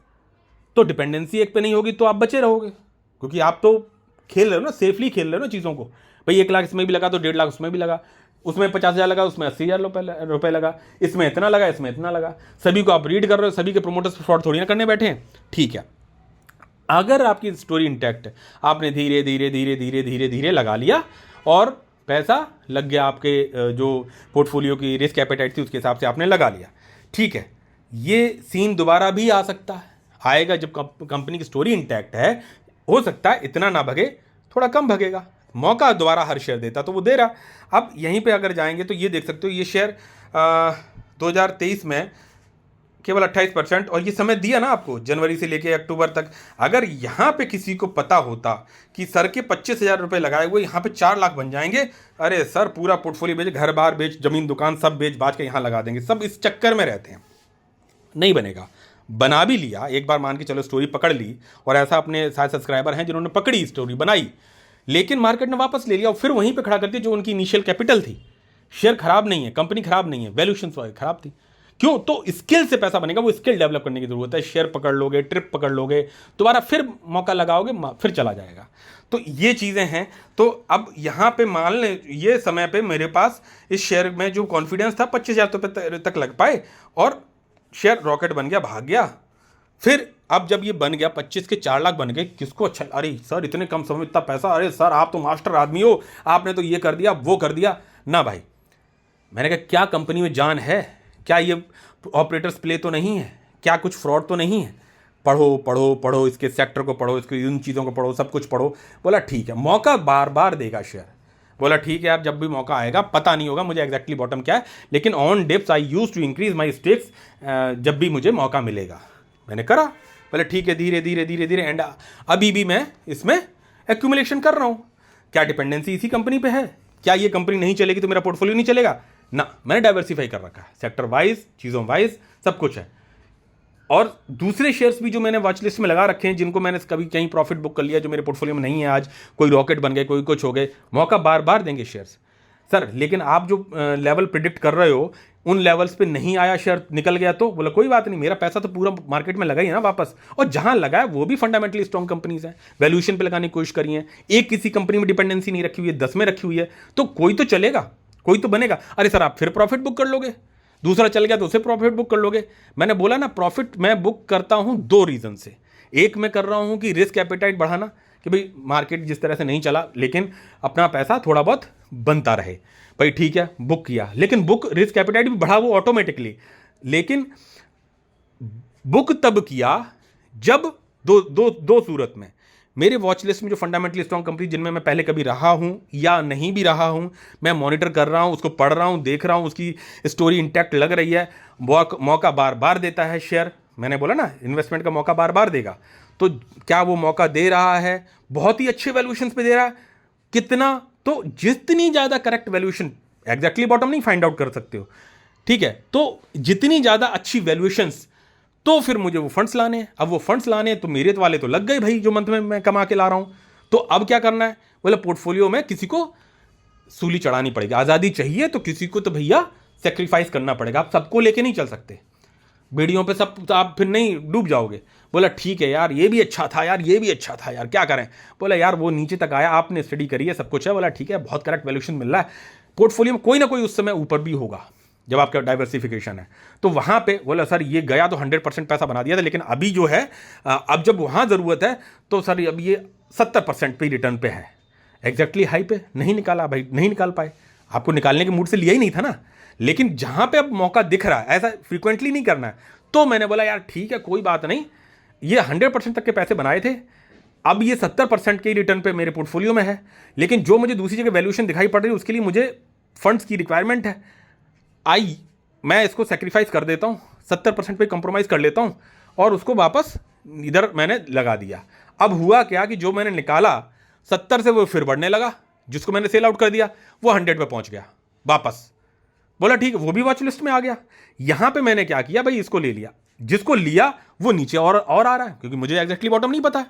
Speaker 1: तो डिपेंडेंसी एक पे नहीं होगी, तो आप बचे रहोगे, क्योंकि आप तो खेल रहे हो ना, सेफली खेल रहे हो ना चीज़ों को। भाई 1 लाख इसमें भी लगा तो 1.5 लाख उसमें भी लगा, उसमें 50,000 लगा, उसमें 80,000 रुपये लगा, इसमें इतना लगा, इसमें इतना लगा, सभी को आप रीड कर रहे हो, सभी के प्रोमोटर्स फ्रॉड थोड़ी ना करने बैठे हैं, ठीक है। अगर आपकी स्टोरी इंटैक्ट, आपने धीरे धीरे धीरे धीरे धीरे धीरे लगा लिया और पैसा लग गया, आपके जो पोर्टफोलियो की रिस्क एपेटाइट थी उसके हिसाब से आपने लगा लिया, ठीक है, ये सीन दोबारा भी आ सकता है, आएगा जब कंपनी की स्टोरी इंटैक्ट है, हो सकता है इतना ना भगे, थोड़ा कम भगेगा, मौका दोबारा हर शेयर देता तो वो दे रहा। अब यहीं पे अगर जाएंगे तो ये देख सकते हो, ये शेयर 2023 में केवल 28%, और ये समय दिया ना आपको जनवरी से लेके अक्टूबर तक। अगर यहाँ पे किसी को पता होता कि सर के 25,000 रुपये लगाए हुए यहाँ पे 4 लाख बन जाएंगे, अरे सर पूरा पोर्टफोलियो बेच, घर बार बेच, जमीन दुकान सब बेच बाज के यहाँ लगा देंगे, सब इस चक्कर में रहते हैं, नहीं बनेगा। बना भी लिया एक बार, मान के चलो स्टोरी पकड़ ली, और ऐसा अपने सारे सब्सक्राइबर हैं जिन्होंने पकड़ी स्टोरी बनाई, लेकिन मार्केट ने वापस ले लिया और फिर वहीं पे खड़ा कर दिया जो उनकी इनिशियल कैपिटल थी। शेयर खराब नहीं है, कंपनी खराब नहीं है, वैल्यूएशन खराब थी, क्यों, तो स्किल से पैसा बनेगा, वो स्किल डेवलप करने की जरूरत है। शेयर पकड़ लोगे, ट्रिप पकड़ लोगे, दोबारा फिर मौका लगाओगे, फिर चला जाएगा। तो ये चीज़ें हैं। तो अब यहाँ पे मान लें ये समय पे मेरे पास इस शेयर में जो कॉन्फिडेंस था 25,000 तक लग पाए, और शेयर रॉकेट बन गया, भाग गया। फिर अब जब ये बन गया 25 के 4 लाख बन गए, किसको अच्छा, अरे सर इतने कम समय में इतना पैसा, अरे सर आप तो मास्टर आदमी हो, आपने तो ये कर दिया वो कर दिया ना भाई। मैंने कहा क्या कंपनी में जान है, क्या ये ऑपरेटर्स प्ले तो नहीं है, क्या कुछ फ्रॉड तो नहीं है, पढ़ो पढ़ो पढ़ो, इसके सेक्टर को पढ़ो, इसके उन चीज़ों को पढ़ो, सब कुछ पढ़ो। बोला ठीक है, मौका बार बार देगा शेयर। बोला ठीक है यार, जब भी मौका आएगा, पता नहीं होगा मुझे एग्जैक्टली बॉटम क्या है, लेकिन on dips I use to increase my stakes, जब भी मुझे मौका मिलेगा। मैंने करा, बोले ठीक है, धीरे धीरे धीरे धीरे, एंड अभी भी मैं इसमें एक्यूमुलेशन कर रहा हूँ। क्या डिपेंडेंसी इसी कंपनी पे है, क्या ये कंपनी नहीं चलेगी तो मेरा पोर्टफोलियो नहीं चलेगा ना, मैंने डाइवर्सिफाई कर रखा है, सेक्टर वाइज, चीज़ों वाइज, सब कुछ है। और दूसरे शेयर्स भी जो मैंने वॉच लिस्ट में लगा रखे हैं, जिनको मैंने कभी कहीं प्रॉफिट बुक कर लिया, जो मेरे पोर्टफोलियो में नहीं है आज, कोई रॉकेट बन गए, कोई कुछ हो गए, मौका बार बार देंगे शेयर्स। सर लेकिन आप जो लेवल प्रिडिक्ट कर रहे हो उन लेवल्स पे नहीं आया, शेयर निकल गया, तो बोला कोई बात नहीं, मेरा पैसा तो पूरा मार्केट में लगा ही है ना वापस, और जहां लगा है वो भी फंडामेंटली स्ट्रॉन्ग कंपनीज हैं, वैल्यूएशन पे लगाने की कोशिश करी है, एक किसी कंपनी में डिपेंडेंसी नहीं रखी हुई है, 10 में रखी हुई है, तो कोई तो चलेगा, कोई तो बनेगा। अरे सर आप फिर प्रॉफिट बुक कर लोगे, दूसरा चल गया तो उसे प्रॉफिट बुक कर लोगे। मैंने बोला ना, प्रॉफिट मैं बुक करता हूं 2 रीजन से। एक मैं कर रहा हूं कि रिस्क एपेटाइट बढ़ाना, कि भाई मार्केट जिस तरह से नहीं चला लेकिन अपना पैसा थोड़ा बहुत बनता रहे, भाई ठीक है बुक किया, लेकिन बुक रिस्क एपेटाइट भी बढ़ा वो ऑटोमेटिकली, लेकिन बुक तब किया जब दो सूरत में मेरे वॉच लिस्ट में जो फंडामेंटली स्ट्रॉन्ग कंपनी जिनमें मैं पहले कभी रहा हूं या नहीं भी रहा हूं, मैं मॉनिटर कर रहा हूं, उसको पढ़ रहा हूं, देख रहा हूं, उसकी स्टोरी इंटैक्ट लग रही है, मौका बार बार देता है शेयर। मैंने बोला ना इन्वेस्टमेंट का मौका बार बार देगा, तो क्या वो मौका दे रहा है? बहुत ही अच्छे वैल्यूएशन पे दे रहा है। कितना? तो जितनी ज़्यादा करेक्ट वैल्यूएशन, एग्जैक्टली बॉटम नहीं फाइंड आउट कर सकते हो, ठीक है, तो जितनी ज़्यादा अच्छी वैल्यूएशंस, तो फिर मुझे वो फंड्स लाने हैं। अब वो फंड्स लाने हैं तो मेरे वाले तो लग गए भाई, जो मंथ में मैं कमा के ला रहा हूं। तो अब क्या करना है? बोले पोर्टफोलियो में किसी को सूली चढ़ानी पड़ेगी, आज़ादी चाहिए तो किसी को तो भैया सेक्रीफाइस करना पड़ेगा, आप सबको लेके नहीं चल सकते बेड़ियों पे सब, तो आप फिर नहीं डूब जाओगे। बोला ठीक है यार, ये भी अच्छा था यार, ये भी अच्छा था यार, क्या करें? बोला यार वो नीचे तक आया, आपने स्टडी करी है, सब कुछ है। बोला ठीक है, बहुत करेक्ट वैल्यूएशन मिल रहा है, पोर्टफोलियो में कोई ना कोई उस समय ऊपर भी होगा जब आपका डाइवर्सिफिकेशन है। तो वहाँ पे बोला सर ये गया तो 100% पैसा बना दिया था, लेकिन अभी जो है अब जब वहाँ ज़रूरत है तो सर अब ये 70% पे रिटर्न पे है, एग्जैक्टली हाई पे नहीं निकाला भाई, नहीं निकाल पाए। आपको निकालने के मूड से लिया ही नहीं था ना, लेकिन जहाँ पे अब मौका दिख रहा है, ऐसा फ्रीक्वेंटली नहीं करना है। तो मैंने बोला यार ठीक है कोई बात नहीं, ये 100% तक के पैसे बनाए थे, अब ये 70% के रिटर्न पे मेरे पोर्टफोलियो में है, लेकिन जो मुझे दूसरी जगह वैल्यूएशन दिखाई पड़ रही है उसके लिए मुझे फंड्स की रिक्वायरमेंट है। मैं इसको सेक्रीफाइस कर देता हूँ, 70% पे कंप्रोमाइज़ कर लेता हूँ और उसको वापस इधर मैंने लगा दिया। अब हुआ क्या कि जो मैंने निकाला 70 से वो फिर बढ़ने लगा, जिसको मैंने सेल आउट कर दिया वो 100 पे पहुँच गया वापस। बोला ठीक है, वो भी वॉच लिस्ट में आ गया। यहाँ पे मैंने क्या किया भाई, इसको ले लिया, जिसको लिया वो नीचे और आ रहा है, क्योंकि मुझे एग्जैक्टली बॉटम नहीं पता है।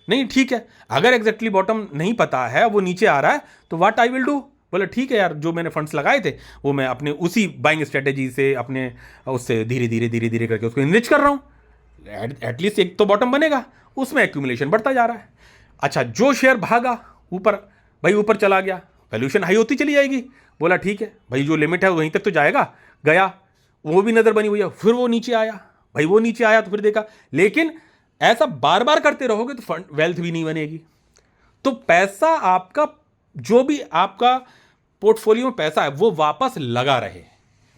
Speaker 1: नहीं ठीक है, अगर एग्जैक्टली बॉटम नहीं पता है, वो नीचे आ रहा है, तो व्हाट आई विल डू। बोले ठीक है यार, जो मैंने फंड्स लगाए थे वो मैं अपने उसी बाइंग स्ट्रेटेजी से अपने उससे धीरे धीरे धीरे धीरे करके उसको इनरिच कर रहा हूँ। एटलीस्ट एक तो बॉटम बनेगा, उसमें एक्यूमुलेशन बढ़ता जा रहा है। अच्छा, जो शेयर भागा ऊपर, भाई ऊपर चला गया, वैल्यूएशन हाई होती चली जाएगी। बोला ठीक है भाई, जो लिमिट है वहीं तक तो जाएगा, गया, वो भी नज़र बनी हुई है। फिर वो नीचे आया, भाई वो नीचे आया तो फिर देखा, लेकिन ऐसा बार बार करते रहोगे तो फंड वेल्थ भी नहीं बनेगी। तो पैसा आपका, जो भी आपका पोर्टफोलियो में पैसा है वो वापस लगा रहे,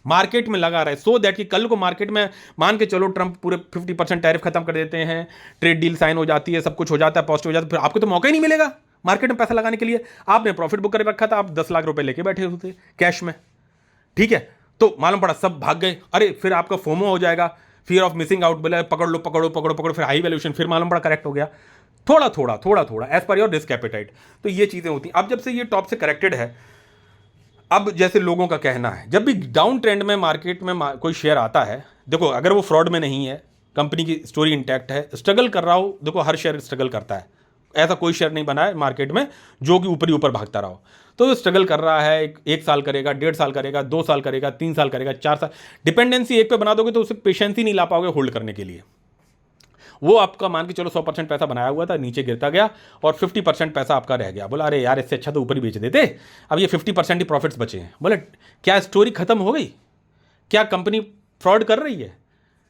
Speaker 1: मार्केट में लगा रहे, सो दैट कि कल को मार्केट में मान के चलो ट्रंप पूरे 50% टैरिफ खत्म कर देते हैं, ट्रेड डील साइन हो जाती है, सब कुछ हो जाता है, पॉजिटिव हो जाता है, फिर आपको तो मौका ही नहीं मिलेगा मार्केट में पैसा लगाने के लिए। आपने प्रॉफिट बुक कर रखा था, आप 10 लाख रुपए लेके बैठे होते कैश में, ठीक है, तो मालूम पड़ा सब भाग गए। अरे फिर आपका फोमो हो जाएगा, फियर ऑफ मिसिंग आउट, बोले पकड़ लो पकड़ो पकड़ो पकड़ो, फिर हाई वैल्यूएशन, फिर मालूम पड़ा करेक्ट हो गया, थोड़ा थोड़ा as per your risk appetite. तो ये चीज़ें होती हैं। अब जब से ये टॉप से करेक्टेड है, अब जैसे लोगों का कहना है, जब भी डाउन ट्रेंड में मार्केट में कोई शेयर आता है, देखो अगर वो फ्रॉड में नहीं है, कंपनी की स्टोरी इंटैक्ट है, स्ट्रगल कर रहा हो, देखो हर शेयर स्ट्रगल करता है, ऐसा कोई शेयर नहीं बना है मार्केट में जो कि ऊपर ही ऊपर भागता रहो। तो स्ट्रगल कर रहा है, 1 साल करेगा, 1.5 साल करेगा, 2 साल करेगा, 3 साल करेगा, 4 साल, डिपेंडेंसी एक पे बना दोगे तो उसे पेशेंस ही नहीं ला पाओगे होल्ड करने के लिए। वो आपका मान के चलो 100% पैसा बनाया हुआ था, नीचे गिरता गया और 50% पैसा आपका रह गया। बोला अरे यार, इससे अच्छा तो ऊपर ही बेच देते, अब ये 50% ही प्रॉफिट्स बचे हैं। बोले क्या स्टोरी खत्म हो गई? क्या कंपनी फ्रॉड कर रही है?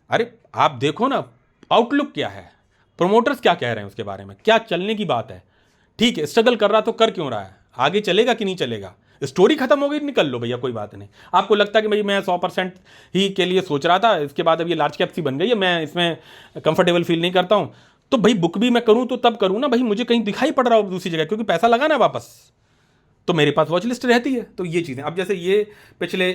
Speaker 1: अरे आप देखो ना, आउटलुक क्या है, प्रोमोटर्स क्या कह रहे हैं उसके बारे में, क्या चलने की बात है। ठीक है, स्ट्रगल कर रहा तो कर क्यों रहा है, आगे चलेगा कि नहीं चलेगा? स्टोरी खत्म हो गई, निकल लो भैया, कोई बात नहीं। आपको लगता है कि भाई मैं 100% ही के लिए सोच रहा था, इसके बाद अब ये लार्ज कैप सी बन गई है, मैं इसमें कंफर्टेबल फील नहीं करता हूँ, तो भाई बुक भी मैं करूँ तो तब करूँ ना भाई, मुझे कहीं दिखाई पड़ रहा हो दूसरी जगह, क्योंकि पैसा लगाना है वापस, तो मेरे पास वॉच लिस्ट रहती है। तो ये चीज़ें, अब जैसे ये पिछले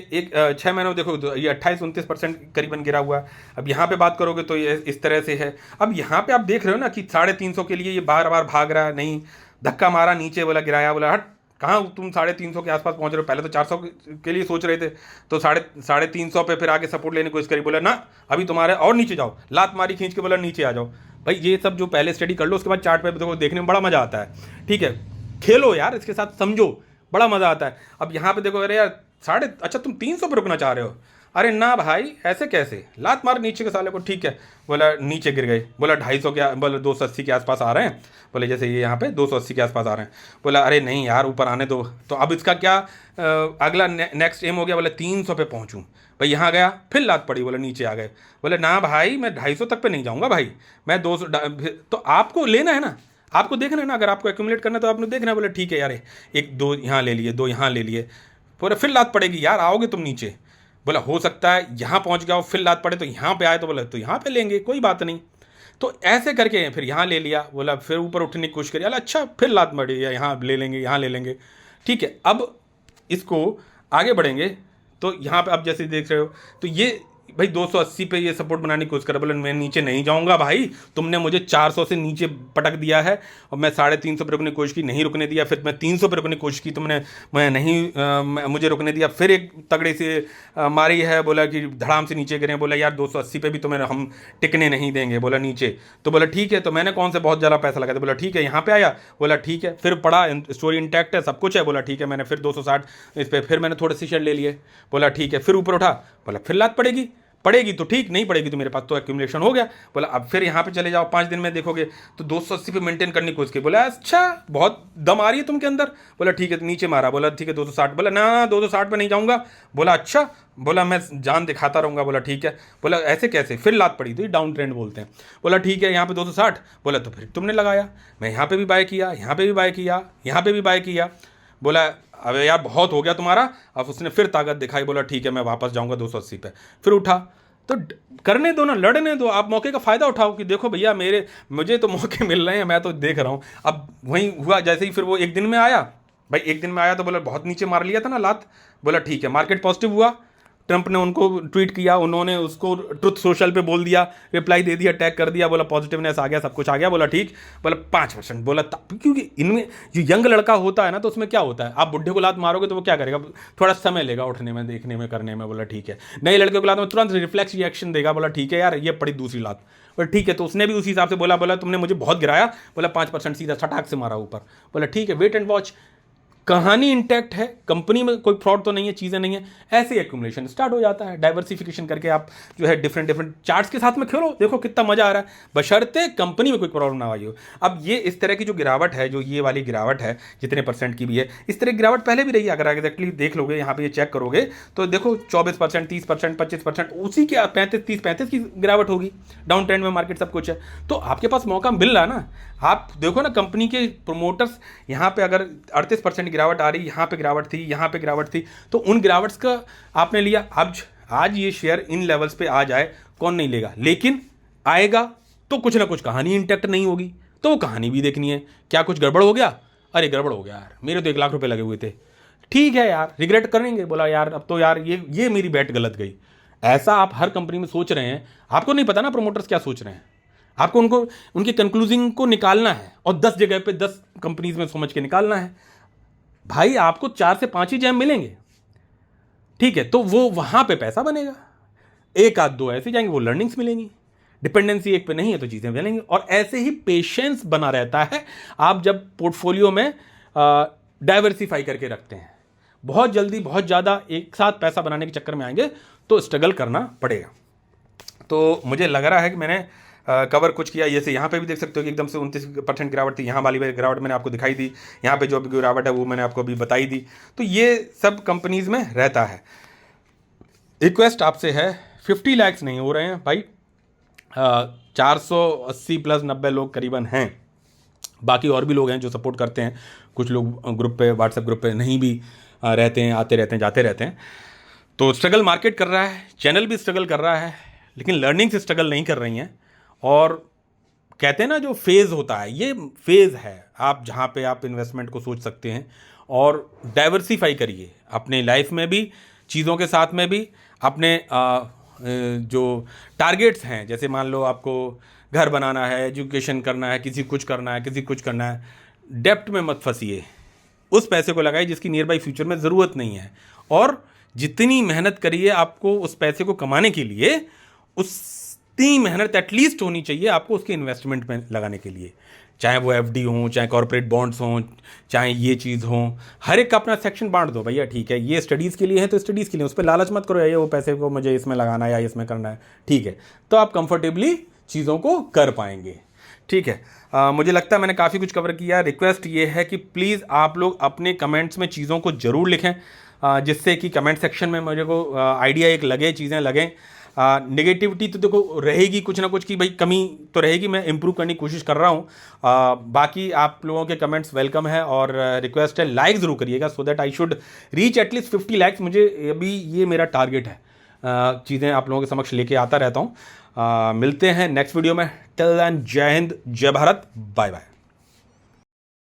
Speaker 1: 6 महीनों देखो तो ये 28-29% करीबन गिरा हुआ है। अब यहाँ पे बात करोगे तो ये इस तरह से है। अब यहाँ पे आप देख रहे हो ना कि 350 के लिए ये बार बार भाग रहा है, नहीं धक्का मारा नीचे, बोला गिराया, बोला हट कहाँ तुम 350 के आसपास पहुंच रहे हो, पहले तो 400 के लिए सोच रहे थे, तो 350 पे फिर आगे सपोर्ट लेने की कोशिश करी, बोला ना अभी तुम्हारे और नीचे जाओ, लात मारी खींच के, बोला नीचे आ जाओ। भाई ये सब जो पहले स्टडी कर लो, उसके बाद चार्ट पे देखो, देखने में बड़ा मजा आता है। ठीक है, खेलो यार इसके साथ, समझो, बड़ा मजा आता है। अब यहाँ पे देखो, अरे यार अच्छा तुम 300 पे रुकना चाह रहे हो, अरे ना भाई ऐसे कैसे, लात मार नीचे के साले को। ठीक है, बोला नीचे गिर गए, बोला 250 के, बोला 280 के आसपास आ रहे हैं, बोले जैसे ये यहाँ पे 280 के आसपास आ रहे हैं, बोला अरे नहीं यार ऊपर आने दो। तो अब इसका क्या अगला नेक्स्ट एम हो गया, बोला 300 पे पहुँचूँ। भाई यहाँ गया, फिर लात पड़ी, बोला नीचे आ गए, बोले ना भाई मैं 250 तक पे नहीं जाऊँगा भाई, मैं 200। तो आपको लेना है ना, आपको देखना है ना, अगर आपको एक्यूमुलेट करना है तो आपने देखना है। बोले ठीक है यार, एक दो यहाँ ले लिए, दो यहाँ ले लिए, बोले फिर लात पड़ेगी यार, आओगे तुम नीचे। बोला हो सकता है यहाँ पहुँच गया हो, फिर लात पड़े तो यहाँ पे आए, तो बोला तो यहाँ पे लेंगे, कोई बात नहीं। तो ऐसे करके फिर यहाँ ले लिया, बोला फिर ऊपर उठने की कोशिश करी, अला अच्छा फिर लात पड़ी, या यहाँ ले लेंगे, यहाँ ले लेंगे। ठीक है, अब इसको आगे बढ़ेंगे। तो यहाँ पे अब जैसे देख रहे हो, तो ये भाई 280 पे ये सपोर्ट बनाने की कोशिश करा, बोले मैं नीचे नहीं जाऊंगा भाई, तुमने मुझे 400 से नीचे पटक दिया है और मैं 350 पे रुकने की कोशिश की, नहीं रुकने दिया, फिर मैं 300 पे रुकने की कोशिश की, तुमने मैं नहीं मुझे रुकने दिया, फिर एक तगड़े से मारी है, बोला कि धड़ाम से नीचे गिरे, बोला यार 280 पे भी तुम्हें हम टिकने नहीं देंगे, बोला नीचे। तो बोला ठीक है, तो मैंने कौन से बहुत ज़्यादा पैसा लगाया, बोला ठीक है यहाँ पे आया, बोला ठीक है, फिर पढ़ा, स्टोरी इंटैक्ट है, सब कुछ है, बोला ठीक है, मैंने फिर 260 इस पर फिर मैंने थोड़े से शेयर ले लिए, बोला ठीक है, फिर ऊपर उठा, बोला फिर लात पड़ेगी, पड़ेगी तो ठीक, नहीं पड़ेगी तो मेरे पास तो एक्यूमुलेशन हो गया। बोला अब फिर यहाँ पे चले जाओ, 5 दिन में देखोगे तो 280 पे मेंटेन करने की कोशिश की। बोला अच्छा बहुत दम आ रही है तुमके अंदर, बोला ठीक है, नीचे मारा, बोला ठीक है 260, बोला ना 260 पे नहीं जाऊँगा, बोला अच्छा, बोला मैं जान दिखाता रहूँगा, बोला ठीक है, बोला ऐसे कैसे, फिर लात पड़ी, तो ये डाउन ट्रेंड बोलते हैं। बोला ठीक है यहाँ पे 260, बोला तो फिर तुमने लगाया, मैं यहाँ पे भी बाय किया, यहाँ पे भी बाय किया, यहाँ पे भी बाय किया, बोला अबे यार बहुत हो गया तुम्हारा। अब उसने फिर ताकत दिखाई, बोला ठीक है मैं वापस जाऊंगा 280 पे, फिर उठा। तो करने दो ना, लड़ने दो, आप मौके का फ़ायदा उठाओ कि देखो भैया मुझे तो मौके मिल रहे हैं, मैं तो देख रहा हूँ। अब वहीं हुआ जैसे ही, फिर वो एक दिन में आया, भाई एक दिन में आया तो बोला बहुत नीचे मार लिया था ना लात, बोला ठीक है, मार्केट पॉजिटिव हुआ, ट्रंप ने उनको ट्वीट किया, उन्होंने उसको ट्रुथ सोशल पे बोल दिया, रिप्लाई दे दिया, टैग कर दिया, बोला पॉजिटिवनेस आ गया, सब कुछ आ गया, बोला ठीक, बोला 5%, बोला क्योंकि इनमें जो यंग लड़का होता है ना, तो उसमें क्या होता है, आप बुढ़े को लात मारोगे तो वो क्या करेगा, थोड़ा समय लेगा उठने में, देखने में, करने में, बोला ठीक है। नए लड़के को लात में तुरंत रिफ्लेक्स रिएक्शन देगा, बोला ठीक है यार ये पड़ी दूसरी लात, बोला ठीक है। तो उसने भी उसी हिसाब से बोला तुमने मुझे बहुत गिराया, बोला 5% सीधा छटाक से मारा ऊपर, बोला ठीक है, वेट एंड वॉच, कहानी इंटैक्ट है, कंपनी में कोई फ्रॉड तो नहीं है, चीज़ें नहीं है, ऐसे एक्यूमुलेशन स्टार्ट हो जाता है। डाइवर्सिफिकेशन करके आप जो है डिफरेंट चार्ट्स के साथ में खेलो, देखो कितना मजा आ रहा है, बशर्ते कंपनी में कोई प्रॉब्लम ना आई हो। अब ये इस तरह की जो गिरावट है, जो ये वाली गिरावट है जितने % की भी है, इस तरह की गिरावट पहले भी रही है। अगर एग्जैक्टली देख लोगे, यहाँ पे ये चेक करोगे तो देखो 24%, 30%, 25%, उसी के 35 की गिरावट होगी। डाउन ट्रेंड में मार्केट सब कुछ है, तो आपके पास मौका मिल रहा है ना। आप देखो ना, कंपनी के प्रोमोटर्स, यहाँ पे अगर 38% गिरावट आ रही, यहाँ पे गिरावट थी, यहाँ पे गिरावट थी, तो उन गिरावट्स का आपने लिया। अब आज ये शेयर इन लेवल्स पे आ जाए, कौन नहीं लेगा, लेकिन आएगा तो कुछ ना कुछ कहानी इंटैक्ट नहीं होगी, तो वो कहानी भी देखनी है। क्या कुछ गड़बड़ हो गया, अरे गड़बड़ हो गया यार, मेरे तो 1 लाख रुपए लगे हुए थे, ठीक है यार, रिग्रेट करेंगे, बोला यार अब तो यार ये मेरी बैट गलत गई। ऐसा आप हर कंपनी में सोच रहे हैं, आपको नहीं पता ना प्रोमोटर्स क्या सोच रहे हैं, आपको उनके कंक्लूजिंग को निकालना है, और 10 जगह पे 10 कंपनीज में समझ के निकालना है। भाई आपको 4 से 5 ही जैम मिलेंगे, ठीक है, तो वो वहां पे पैसा बनेगा, 1 आध 2 ऐसे जाएंगे, वो लर्निंग्स मिलेंगी। डिपेंडेंसी एक पे नहीं है तो चीजें मिलेंगी, और ऐसे ही पेशेंस बना रहता है आप जब पोर्टफोलियो में डाइवर्सिफाई करके रखते हैं। बहुत जल्दी बहुत ज़्यादा एक साथ पैसा बनाने के चक्कर में आएंगे तो स्ट्रगल करना पड़ेगा। तो मुझे लग रहा है कि मैंने कवर कुछ किया। जैसे यहाँ पे भी देख सकते हो कि एकदम से 29% गिरावट थी, यहाँ वाली गिरावट मैंने आपको दिखाई दी, यहाँ पे जो भी गिरावट है वो मैंने आपको अभी बताई दी। तो ये सब कंपनीज में रहता है। रिक्वेस्ट आपसे है, 50 लाख नहीं हो रहे हैं भाई, 480 प्लस 90 लोग करीबन हैं, बाकी और भी लोग हैं जो सपोर्ट करते हैं। कुछ लोग ग्रुप पे, व्हाट्सएप ग्रुप पे नहीं भी रहते हैं, आते रहते हैं, जाते रहते हैं। तो स्ट्रगल मार्केट कर रहा है, चैनल भी स्ट्रगल कर रहा है, लेकिन लर्निंग से स्ट्रगल नहीं कर रही हैं। और कहते हैं ना, जो फेज़ होता है, ये फेज़ है आप जहाँ पे आप इन्वेस्टमेंट को सोच सकते हैं, और डाइवर्सिफाई करिए अपने लाइफ में भी, चीज़ों के साथ में भी। अपने जो टारगेट्स हैं, जैसे मान लो आपको घर बनाना है, एजुकेशन करना है, किसी कुछ करना है, किसी कुछ करना है, डेप्ट में मत फंसिए। उस पैसे को लगाइए जिसकी नियर बाई फ्यूचर में ज़रूरत नहीं है। और जितनी मेहनत करिए आपको उस पैसे को कमाने के लिए, उतनी मेहनत एटलीस्ट होनी चाहिए आपको उसके इन्वेस्टमेंट में लगाने के लिए, चाहे वो एफडी हो, चाहे कॉर्पोरेट बॉन्ड्स हों, चाहे ये चीज़ हो। हर एक का अपना सेक्शन बांट दो भैया, ठीक है ये स्टडीज़ के लिए है तो स्टडीज़ के लिए, उस पर लालच मत करो ये वो पैसे को मुझे इसमें लगाना है या इसमें करना है, ठीक है, तो आप कंफर्टेबली चीज़ों को कर पाएंगे। ठीक है, मुझे लगता है मैंने काफ़ी कुछ कवर किया। रिक्वेस्ट ये है कि प्लीज़ आप लोग अपने कमेंट्स में चीज़ों को ज़रूर लिखें, जिससे कि कमेंट सेक्शन में मुझे को आइडिया एक लगे, चीज़ें लगें। नेगेटिविटी तो देखो रहेगी कुछ ना कुछ, की भाई कमी तो रहेगी, मैं इंप्रूव करने की कोशिश कर रहा हूँ। बाकी आप लोगों के कमेंट्स वेलकम है, और रिक्वेस्ट है लाइक ज़रूर करिएगा, so that I should reach at least 50 likes. मुझे अभी ये मेरा टारगेट है, चीज़ें आप लोगों के समक्ष लेके आता रहता हूँ। मिलते हैं नेक्स्ट वीडियो में। टिल देन जय हिंद, जय भारत, बाय बाय।